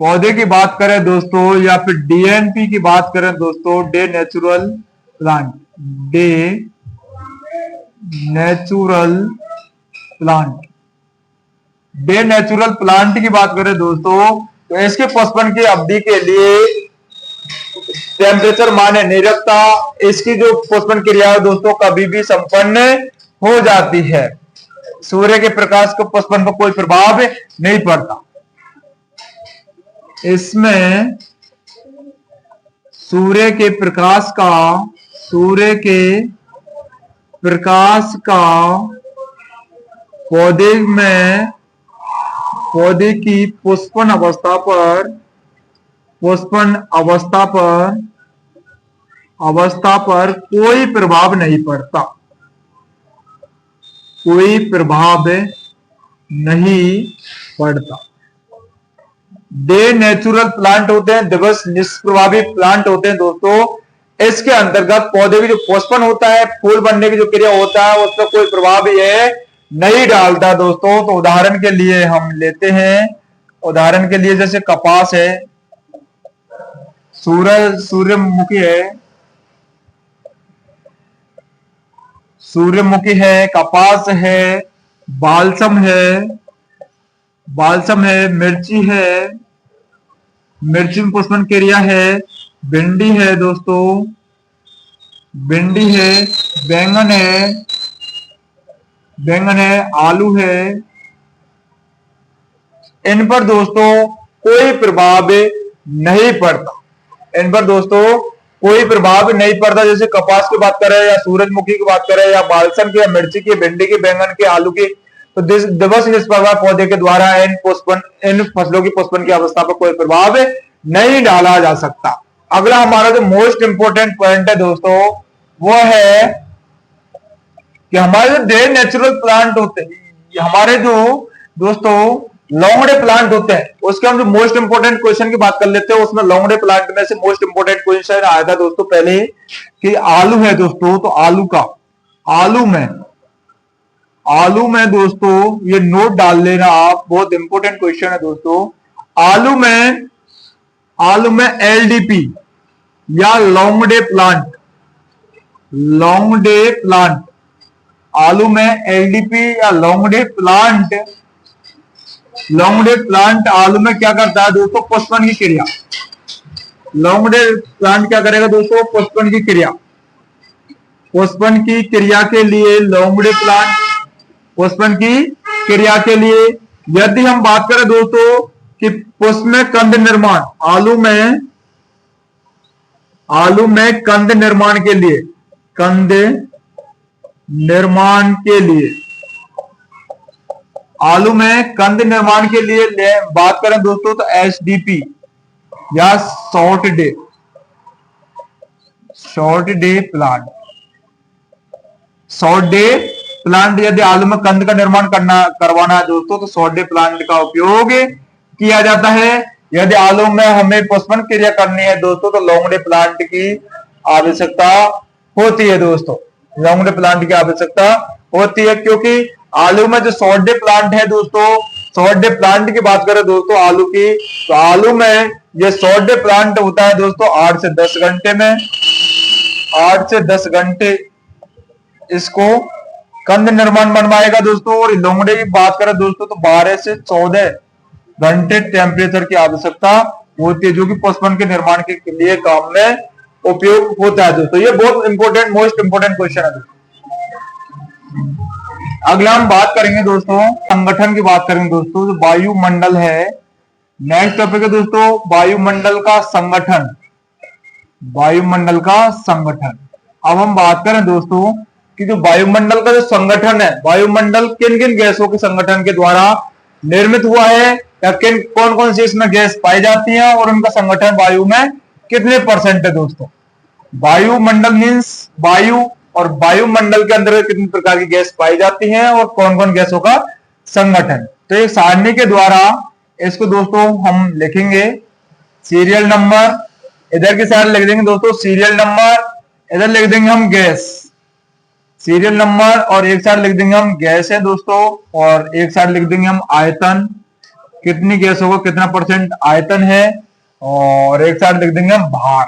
पौधे की बात करें दोस्तों, या फिर डीएनपी की बात करें दोस्तों, डे नेचुरल प्लांट की बात करें दोस्तों, तो इसके पुष्पन की अवधि के लिए टेम्परेचर माने नहीं रखता, इसकी जो पुष्पन क्रिया है दोस्तों कभी भी संपन्न हो जाती है। सूर्य के प्रकाश को पुष्पन पर कोई प्रभाव नहीं पड़ता, इसमें सूर्य के प्रकाश का पौधे की पुष्पन अवस्था पर कोई प्रभाव नहीं पड़ता। डे नेचुरल प्लांट होते हैं, दिवस निष्प्रभावी प्लांट होते हैं दोस्तों। इसके अंतर्गत पौधे की जो पुष्पन होता है, फूल बनने की जो क्रिया होता है, उस पर कोई प्रभाव ये नहीं डालता दोस्तों। तो उदाहरण के लिए हम लेते हैं, उदाहरण के लिए जैसे कपास है, सूर्यमुखी है, कपास है, बालसम है, मिर्ची में पुष्पन क्रिया है, भिंडी है दोस्तों, बैंगन है, आलू है, इन पर दोस्तों कोई प्रभाव नहीं पड़ता। जैसे कपास की बात करें या सूरजमुखी की बात करें या बालसम की या मिर्ची की, भिंडी की, बैंगन की, आलू की, तो दिवस निष्प्रभावी पौधे के द्वारा इन फसलों की पुष्पन की अवस्था पर कोई प्रभाव नहीं डाला जा सकता। अगला हमारा जो मोस्ट इंपोर्टेंट पॉइंट है दोस्तों, वो है कि हमारे जो डे नेचुरल प्लांट होते हैं, हमारे जो दोस्तों लॉन्ग डे प्लांट होते हैं, उसके हम जो मोस्ट इंपोर्टेंट क्वेश्चन की बात कर लेते हैं। उसमें लॉन्ग डे प्लांट में से मोस्ट इंपोर्टेंट क्वेश्चन आया था दोस्तों पहले कि आलू है दोस्तों, तो आलू में दोस्तों ये नोट डाल लेना आप, बहुत इंपोर्टेंट क्वेश्चन है दोस्तों। आलू में एलडीपी या लॉन्ग डे प्लांट, आलू में एलडीपी या लॉन्ग डे प्लांट आलू में क्या करता है दोस्तों, पुष्पन की क्रिया, लॉन्ग डे प्लांट क्या करेगा दोस्तों? पुष्पन की क्रिया, पुष्पन की क्रिया के लिए लॉन्ग डे प्लांट, पुष्पन की क्रिया के लिए यदि हम बात करें दोस्तों कि पुष्प में कंद निर्माण, आलू में कंद निर्माण के लिए, कंद निर्माण के लिए, आलू में कंद निर्माण के लिए बात करें दोस्तों तो एसडीपी या short day plant, short day plant यदि आलू में कंद का निर्माण करवाना है दोस्तों तो शॉर्ट डे प्लांट का उपयोग किया जाता है। यदि आलू में हमें पुष्पन क्रिया करनी है दोस्तों तो लॉन्ग डे प्लांट की आवश्यकता होती है दोस्तों, लॉन्ग डे प्लांट की आवश्यकता होती है, क्योंकि आलू में जो शॉर्ट डे प्लांट है दोस्तों, शॉर्ट डे प्लांट की बात करें दोस्तों आलू की, तो आलू में ये शॉर्ट डे प्लांट होता है दोस्तों 8 से 10 घंटे में, 8 से 10 घंटे इसको कंद निर्माण बनवाएगा दोस्तों। और लॉन्ग डे की बात करें दोस्तों तो 12 से 14 घंटे टेम्परेचर की आवश्यकता होती है, जो कि पुष्पन के निर्माण के लिए काम में उपयोग होता है दोस्तों। ये बहुत इंपॉर्टेंट, मोस्ट इंपॉर्टेंट क्वेश्चन है दोस्तों। अगला हम बात करेंगे दोस्तों संगठन की बात करेंगे दोस्तों, जो वायुमंडल है। नेक्स्ट टॉपिक है दोस्तों वायुमंडल का संगठन, वायुमंडल का संगठन। अब हम बात करें दोस्तों कि जो वायुमंडल का जो संगठन है, वायुमंडल किन किन गैसों के संगठन के द्वारा निर्मित हुआ है, या किन कौन कौन सी इसमें गैस पाई जाती है और उनका संगठन वायु में कितने % है दोस्तों। वायुमंडल मीन्स वायु, और वायुमंडल के अंदर कितनी प्रकार की गैस पाई जाती है और कौन कौन गैसों का संगठन। तो एक सारणी के द्वारा इसको दोस्तों हम लिखेंगे, सीरियल नंबर इधर की साइड लिख देंगे दोस्तों, सीरियल नंबर इधर लिख देंगे हम गैस, सीरियल नंबर, और एक साइड लिख देंगे हम गैस है दोस्तों, और एक साइड लिख देंगे हम आयतन, कितनी गैसों को कितना % आयतन है, और एक साइड लिख देंगे हम भार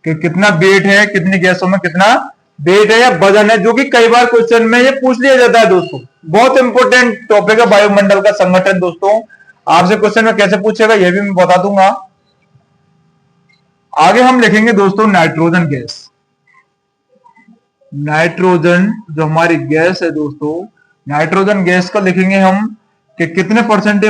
कि कितना वेट है, कितनी गैसों में कितना वेट है या वजन है, जो कि कई बार क्वेश्चन में ये पूछ लिया जाता है दोस्तों। बहुत इंपॉर्टेंट टॉपिक है वायुमंडल का संगठन दोस्तों, आपसे क्वेश्चन में कैसे पूछेगा ये भी मैं बता दूंगा। आगे हम लिखेंगे दोस्तों नाइट्रोजन गैस, नाइट्रोजन जो हमारी गैस है दोस्तों, नाइट्रोजन गैस का लिखेंगे हम कि कितने %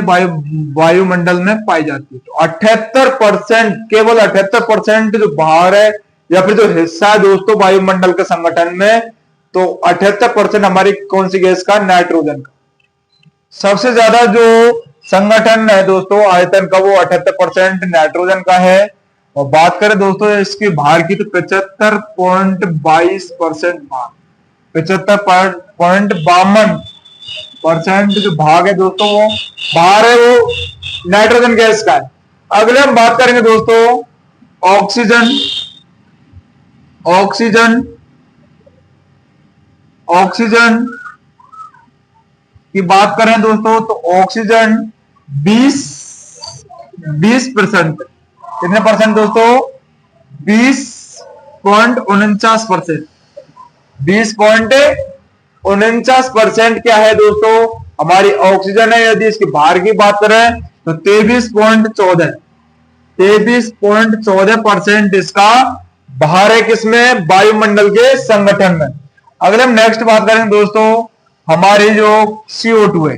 वायुमंडल में पाई जाती है। तो 78%, केवल 78% जो बाहर है या फिर जो हिस्सा है दोस्तों वायुमंडल के संगठन में, तो 78% हमारी कौन सी गैस का? नाइट्रोजन का। सबसे ज्यादा जो संगठन है दोस्तों आयतन का वो 78% नाइट्रोजन का है। और बात करें दोस्तों इसके भार की तो 75.22% भार, 75.52% जो भाग है दोस्तों वो भार है वो नाइट्रोजन गैस का है। अगले हम बात करेंगे दोस्तों ऑक्सीजन, ऑक्सीजन, ऑक्सीजन की बात करें दोस्तों तो ऑक्सीजन 20% कितने % दोस्तों? 20.49%, 20.49% क्या है दोस्तों हमारी ऑक्सीजन है। यदि इसके भार की बात करें तो 23.14% इसका भार है, किसमें? वायुमंडल के संगठन में। अगले हम नेक्स्ट बात करेंगे दोस्तों हमारी जो CO2 है,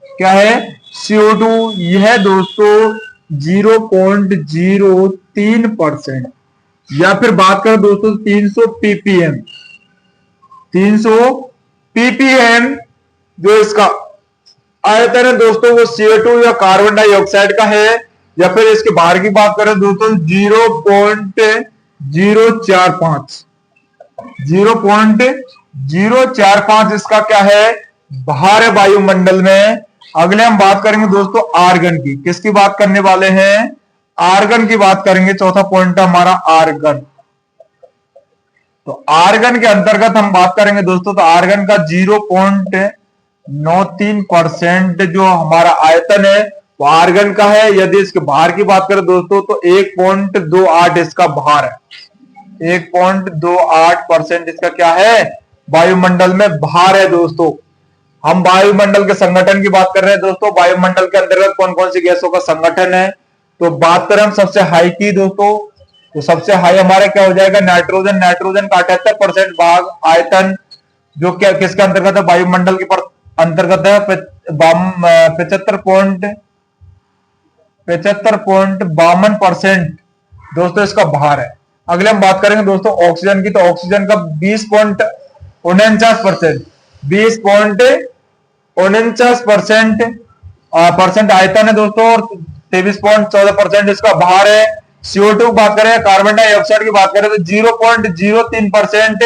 क्या है? CO2 यह दोस्तों 0.03%, या फिर बात करें दोस्तों 300 ppm, 300 ppm जो इसका आयतन है दोस्तों वो CO2 या कार्बन डाइऑक्साइड का है। या फिर इसके भार की बात करें दोस्तों 0.045, 0.045 इसका क्या है? भार है वायुमंडल में। अगले हम बात करेंगे दोस्तों आर्गन की, किसकी बात करने वाले हैं? आर्गन की बात करेंगे। चौथा पॉइंट हमारा आर्गन। तो आर्गन के अंतर्गत हम बात करेंगे दोस्तों तो आर्गन का 0.93% जो हमारा आयतन है वो आर्गन का है। यदि इसके भार की बात करें दोस्तों तो 1.28 इसका भार है, 1.28% इसका क्या है? वायुमंडल में भार है दोस्तों। हम वायुमंडल के संगठन की बात कर रहे हैं दोस्तों, वायुमंडल के अंतर्गत कौन कौन सी गैसों का संगठन है तो बात करें हम सबसे हाई की दोस्तों, तो सबसे हाई हमारा क्या हो जाएगा, नाइट्रोजन। नाइट्रोजन का 78% भाग आयतन, जो क्या किसके अंतर्गत है, वायुमंडल के अंतर्गत है। 75.52% दोस्तों इसका भार है। अगले हम बात करेंगे दोस्तों ऑक्सीजन की, तो ऑक्सीजन का 20.49%, 20.49% आयतन है दोस्तों, और 23.14% इसका भार है। CO2 की बात करें, कार्बन डाइऑक्साइड की बात करें, तो 0.03%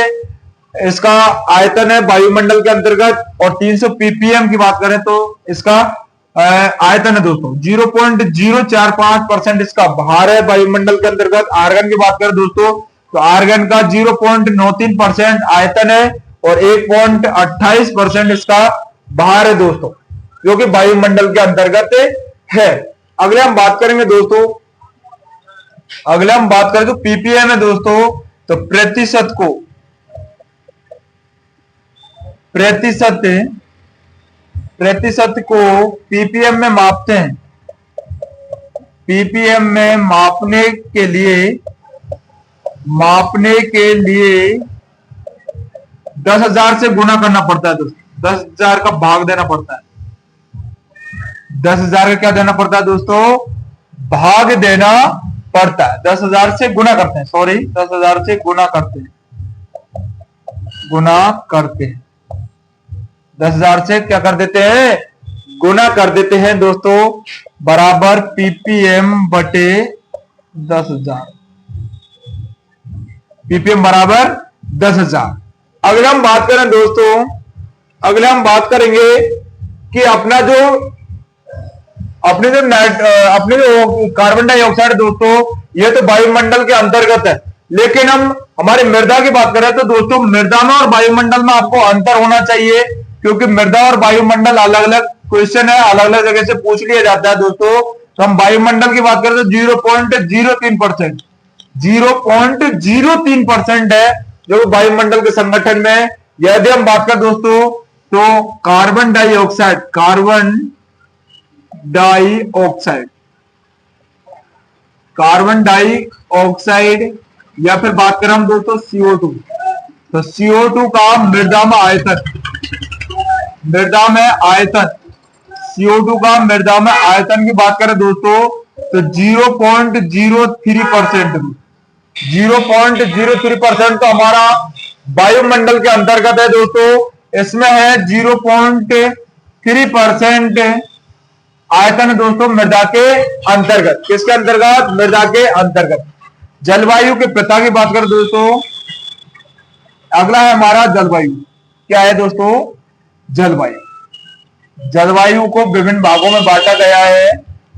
इसका आयतन है वायुमंडल के अंतर्गत, और 300 ppm की बात करें तो इसका आयतन है दोस्तों। 0.045% इसका भार है वायुमंडल के अंतर्गत। आर्गन की बात करें दोस्तों, तो आर्गन का 0.93% आयतन है, और 1.28% इसका भार है दोस्तों, जो कि वायुमंडल के अंतर्गत है। अगले हम बात करेंगे दोस्तों, अगले हम बात करें तो पीपीएम है दोस्तों, तो प्रतिशत को पीपीएम में मापते हैं। पीपीएम में मापने के लिए 10,000 से गुना करना पड़ता है दोस्तों, 10,000 का भाग देना पड़ता है। 10,000 का क्या देना पड़ता है दोस्तों, भाग देना पड़ता है। 10,000 से गुना करते हैं, 10,000 से गुना करते हैं, 10,000 से क्या कर देते हैं, गुना कर देते हैं दोस्तों, बराबर पीपीएम बटे 10,000, पीपीएम बराबर 10,000। अगले हम बात करें दोस्तों, अगले हम बात करेंगे कि अपने जो कार्बन डाइऑक्साइड दोस्तों, ये तो वायुमंडल के अंतर्गत है, लेकिन हम हमारी मृदा की बात करें तो दोस्तों मृदा में और वायुमंडल में आपको अंतर होना चाहिए, क्योंकि मृदा और वायुमंडल अलग अलग क्वेश्चन है, अलग अलग जगह से पूछ लिया जाता है दोस्तों। तो हम वायुमंडल की बात करें तो 0.03%, 0.03% है जो वायुमंडल के संगठन में। यदि हम बात करें दोस्तों, तो कार्बन डाइऑक्साइड या फिर बात करें हम दोस्तों CO2, तो CO2 का मृदा में आयतन की बात करें दोस्तों, तो 0.03%, 0.03% तो हमारा वायुमंडल के अंतर्गत है दोस्तों। इसमें है 0.3% आयतन दोस्तों मृदा के अंतर्गत। किसके अंतर्गत, मृदा के अंतर्गत। जलवायु के पिता की बात करें दोस्तों, अगला है हमारा जलवायु। क्या है दोस्तों, जलवायु को विभिन्न भागों में बांटा गया है,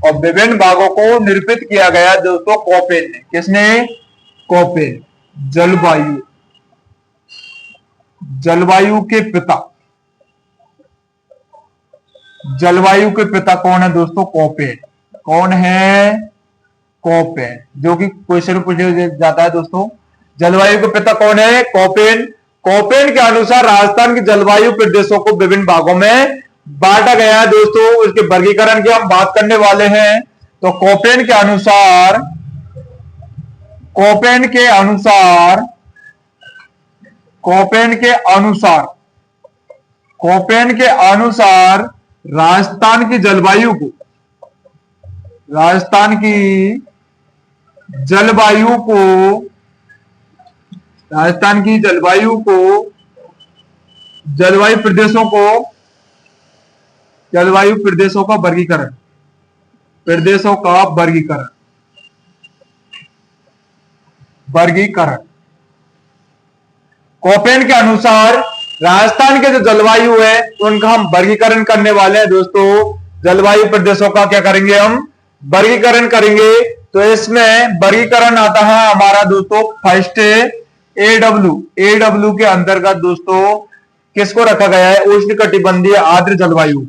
और विभिन्न भागों को निरूपित किया गया दोस्तों कोपेन ने। किसने, कोपेन। जलवायु के पिता कौन है दोस्तों, कोपेन। कौन है, कोपेन, जो कि क्वेश्चन पूछा जाता है दोस्तों। जलवायु के पिता कौन है, कोपेन। कोपेन के अनुसार राजस्थान के जलवायु प्रदेशों को विभिन्न भागों में बांटा गया है दोस्तों। उसके वर्गीकरण की हम बात करने वाले हैं। तो कोपेन के अनुसार राजस्थान की जलवायु प्रदेशों का वर्गीकरण। कोपेन के अनुसार राजस्थान के जो जलवायु है उनका हम वर्गीकरण करने वाले हैं दोस्तों। जलवायु प्रदेशों का क्या करेंगे, हम वर्गीकरण करेंगे। तो इसमें वर्गीकरण आता है हमारा दोस्तों फर्स्ट AW के अंतर्गत दोस्तों किसको रखा गया है, उष्णकटिबंधीय आर्द्र जलवायु।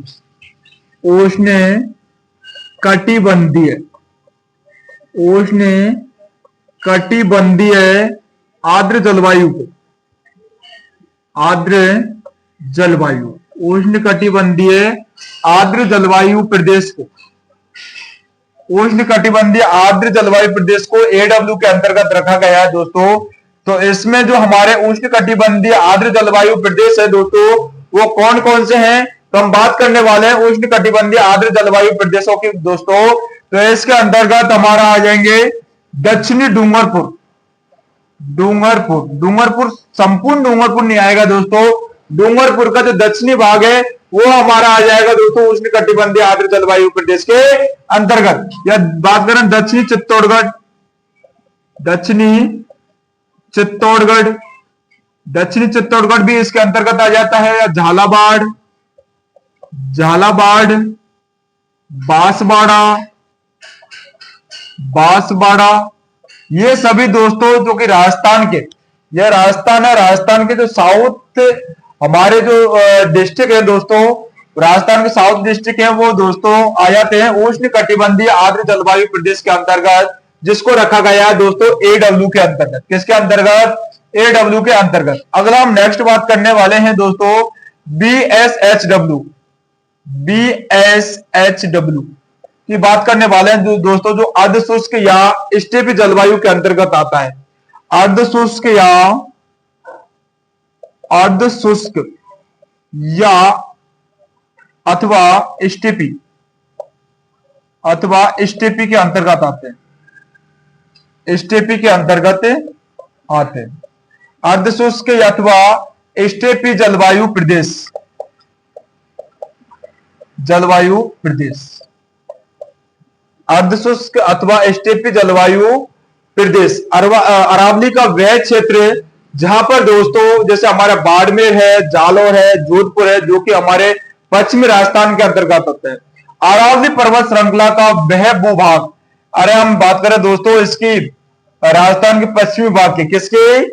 उष्णकटिबंधीय आर्द्र जलवायु प्रदेश को उष्ण कटिबंधीय आर्द्र जलवायु प्रदेश को AW के अंतर्गत रखा गया है दोस्तों। तो इसमें जो हमारे उष्ण कटिबंधीय आर्द्र जलवायु प्रदेश है दोस्तों, वो कौन कौन से हैं, तो हम बात करने वाले हैं उष्ण कटिबंधीय आर्द्र जलवायु प्रदेशों की दोस्तों। तो इसके अंतर्गत हमारा आ जाएंगे दक्षिणी डूंगरपुर, डूंगरपुर संपूर्ण डूंगरपुर नहीं आएगा दोस्तों, डूंगरपुर का जो दक्षिणी भाग है वो हमारा आ जाएगा दोस्तों उष्ण कटिबंधीय आर्द्र जलवायु प्रदेश के अंतर्गत। या बात करें दक्षिणी चित्तौड़गढ़, दक्षिणी चित्तौड़गढ़ भी इसके अंतर्गत आ जाता है। या झालावाड़, बांसवाड़ा, ये सभी दोस्तों जो कि राजस्थान के, यह राजस्थान है, राजस्थान के जो साउथ हमारे जो डिस्ट्रिक्ट है दोस्तों, राजस्थान के साउथ डिस्ट्रिक्ट है वो दोस्तों आ जाते हैं उष्ण कटिबंधीय आर्द्र जलवायु प्रदेश के अंतर्गत, जिसको रखा गया है दोस्तों AW के अंतर्गत। किसके अंतर्गत? AW के अंतर्गत। अगला हम नेक्स्ट बात करने वाले हैं दोस्तों BSHW की बात करने वाले हैं दोस्तों, जो अर्ध शुष्क या स्टेपी जलवायु के अंतर्गत आता है। अर्ध शुष्क या अथवा स्टेपी के अंतर्गत आते हैं, स्टेपी के अंतर्गत आते हैं। अर्ध शुष्क अथवा स्टेपी जलवायु प्रदेश, अर्धशुष्क अथवा स्टेपी जलवायु प्रदेश अरावली का वह क्षेत्र जहां पर दोस्तों जैसे हमारा बाड़मेर है, जालौर है, जोधपुर है, जो कि हमारे पश्चिमी राजस्थान के अंतर्गत होते हैं। अरावली पर्वत श्रृंखला का वह भूभाग, अरे हम बात करें दोस्तों इसकी राजस्थान के पश्चिमी भाग की, किसके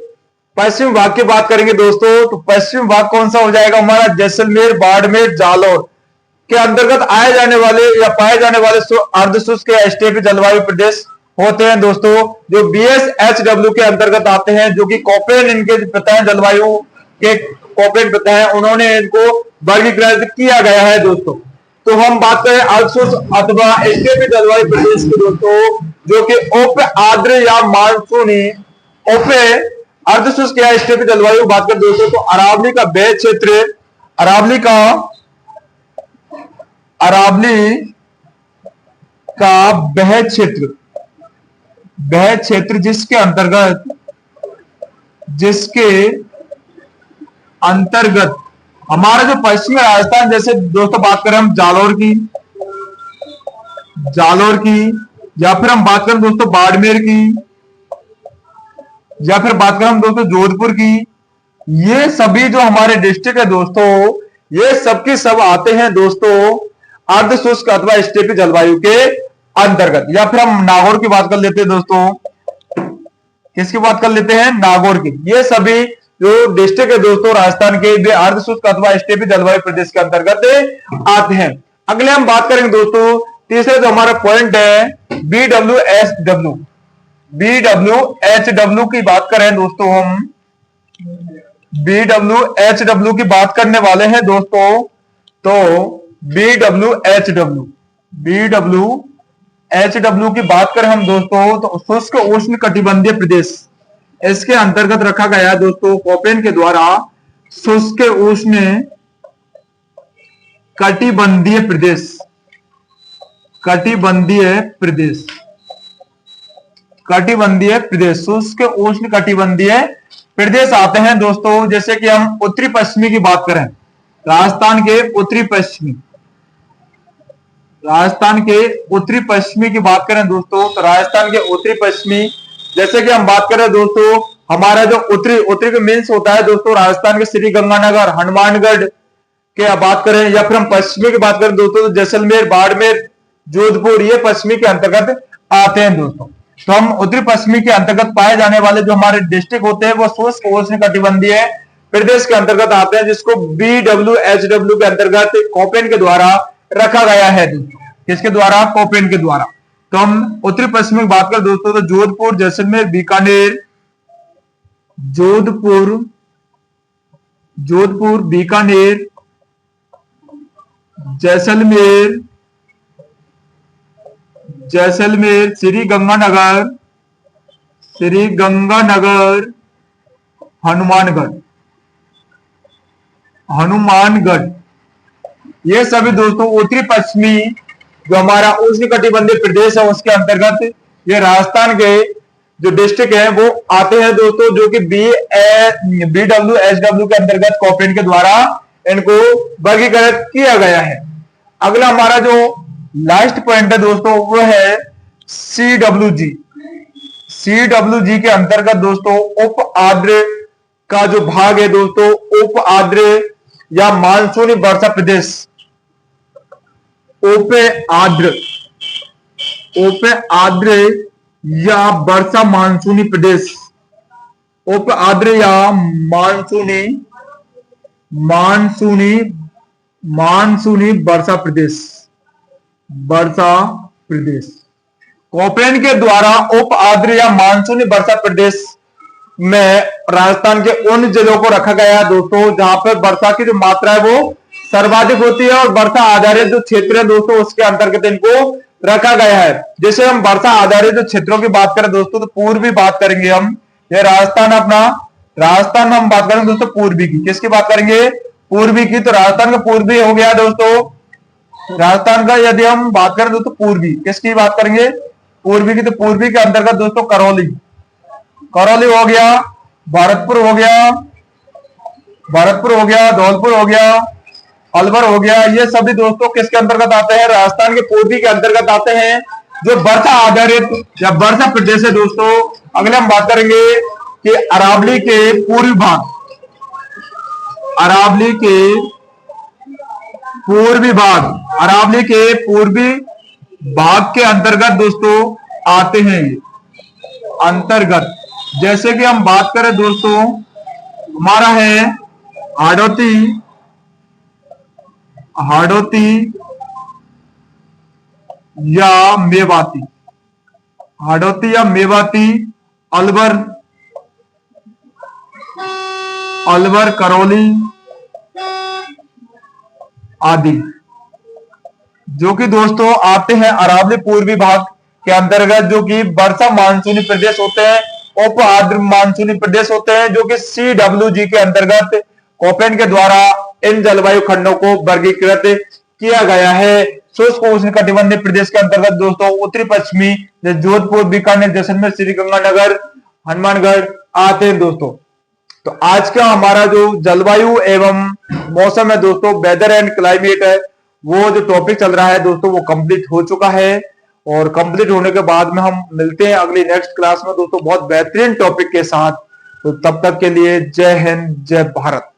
पश्चिमी भाग की बात करेंगे दोस्तों, तो पश्चिमी भाग कौन सा हो जाएगा हमारा? जैसलमेर, बाड़मेर, जालौर के अंतर्गत आए जाने वाले या पाए जाने वाले अर्धशुष्क या स्टेपी जलवायु प्रदेश होते हैं दोस्तों, जो BSHW के अंतर्गत आते हैं, जो कि कोपेन इनके पिता हैं, जलवायु के कोपेन पिता हैं, उन्होंने इनको वर्गीकृत किया गया है दोस्तों। तो हम बात करें अर्धशुष्क अथवा स्टेपी जलवायु प्रदेश के दोस्तों, जो कि उप आर्द्र या मानसूनी उप अर्धशुष्क या स्टेपी जलवायु बात करें दोस्तों, तो अरावली का वह क्षेत्र, अरावली का वह क्षेत्र जिसके अंतर्गत हमारा जो पश्चिमी राजस्थान, जैसे दोस्तों बात करें हम जालौर की, या फिर हम बात करें दोस्तों बाड़मेर की, या फिर बात करें हम दोस्तों जोधपुर की, ये सभी जो हमारे डिस्ट्रिक्ट है दोस्तों, ये सबके सब आते हैं दोस्तों अर्धशुष्क अथवा स्टेपी जलवायु के अंतर्गत। या फिर हम नागौर की बात कर लेते हैं दोस्तों, किसकी बात कर लेते हैं? नागौर की। ये सभी जो डिस्ट्रिक्ट है दोस्तों राजस्थान के, वे अर्धशुष्क अथवा स्टेपी जलवायु प्रदेश के अंतर्गत आते हैं। अगले हम बात करेंगे दोस्तों, तीसरा जो हमारा पॉइंट है BWHW की बात करें दोस्तों, हम BWHW की बात करने वाले हैं दोस्तों। तो BWHW की बात करें हम दोस्तों, तो शुष्क उष्ण कटिबंधीय प्रदेश इसके अंतर्गत रखा गया है दोस्तों कोपेन के द्वारा। शुष्क उष्ण कटिबंधीय प्रदेश, शुष्क उष्ण कटिबंधीय प्रदेश आते हैं दोस्तों। जैसे कि हम उत्तरी पश्चिमी की बात करें, राजस्थान के उत्तरी पश्चिमी की बात करें दोस्तों, तो राजस्थान के उत्तरी पश्चिमी, जैसे कि हम बात करें दोस्तों, हमारा जो उत्तरी का मीन्स होता है दोस्तों राजस्थान के श्री गंगानगर, हनुमानगढ़ के बात करें, या फिर हम पश्चिमी की बात करें दोस्तों, तो जैसलमेर, बाड़मेर, जोधपुर, ये पश्चिमी के अंतर्गत आते हैं दोस्तों। तो हम उत्तरी पश्चिमी के अंतर्गत पाए जाने वाले जो हमारे डिस्ट्रिक्ट होते हैं वो शुष्क उष्ण कटिबंधीय प्रदेश के अंतर्गत आते हैं, जिसको BWHW के अंतर्गत कोपेन के द्वारा रखा गया है दोस्तों। किसके द्वारा? कोपेन के द्वारा। तो हम उत्तरी पश्चिमी की बात करें दोस्तों, तो जोधपुर, जैसलमेर, बीकानेर, बीकानेर, जैसलमेर, श्री गंगानगर, श्री गंगानगर, हनुमानगढ़, हनुमानगढ़, ये सभी दोस्तों उत्तरी पश्चिमी जो हमारा उष्णकटिबंधीय प्रदेश है उसके अंतर्गत ये राजस्थान के जो डिस्ट्रिक्ट है वो आते हैं दोस्तों, जो कि BWSW के अंतर्गत कॉपरेट के द्वारा इनको वर्गीकृत किया गया है। अगला हमारा जो लास्ट पॉइंट है दोस्तों वो है CWG। CWG के अंतर्गत दोस्तों उप आर्द्र का जो भाग है दोस्तों, उप आर्द्र या मानसूनी वर्षा प्रदेश, उप आर्द्र या वर्षा मानसूनी प्रदेश, उप आर्द्र या मानसूनी वर्षा प्रदेश, कॉपरेन के द्वारा उप आर्द्र या मानसूनी वर्षा प्रदेश में राजस्थान के उन जिलों को रखा गया है दोस्तों जहां पर वर्षा की जो मात्रा है वो सर्वाधिक होती है, और वर्षा आधारित जो क्षेत्र है दोस्तों उसके अंतर्गत इनको रखा गया है। जैसे हम वर्षा आधारित जो क्षेत्रों की बात करें दोस्तों तो पूर्वी बात करेंगे हम, ये राजस्थान में हम बात करेंगे दोस्तों पूर्वी की। किसकी बात करेंगे? पूर्वी की। तो राजस्थान का पूर्वी हो गया दोस्तों, राजस्थान का यदि हम बात करें दोस्तों पूर्वी, किसकी बात करेंगे? पूर्वी की। तो पूर्वी के अंतर्गत दोस्तों करौली हो गया, भरतपुर हो गया, धौलपुर हो गया, अलवर हो गया, ये सभी दोस्तों किसके अंतर्गत आते हैं? राजस्थान के पूर्वी के अंतर्गत आते हैं, जो वर्षा आधारित या वर्षा प्रदेश है दोस्तों। अगले हम बात करेंगे कि अरावली के पूर्वी भाग, अरावली के पूर्वी भाग के अंतर्गत दोस्तों आते हैं अंतर्गत। जैसे कि हम बात करें दोस्तों, हमारा है हाड़ौती या मेवाती, अलवर, करौली आदि, जो कि दोस्तों आते हैं अरावली पूर्वी भाग के अंतर्गत, जो कि वर्षा मानसूनी प्रदेश होते हैं, उप आर्द्र मानसूनी प्रदेश होते हैं, जो कि CWG के अंतर्गत कॉपरेन के द्वारा इन जलवायु खंडों को वर्गीकृत किया गया है। शुष्क उष्णकटिबंधीय प्रदेश के अंतर्गत दोस्तों उत्तरी पश्चिमी जोधपुर, बीकानेर, जैसलमेर, श्री गंगानगर, हनुमानगढ़ आते हैं दोस्तों। तो आज का हमारा जो जलवायु एवं मौसम है दोस्तों, वेदर एंड क्लाइमेट है, वो जो टॉपिक चल रहा है दोस्तों वो कंप्लीट हो चुका है। और कंप्लीट होने के बाद में हम मिलते हैं अगली नेक्स्ट क्लास में दोस्तों बहुत बेहतरीन टॉपिक के साथ। तो तब तक के लिए जय हिंद, जय भारत।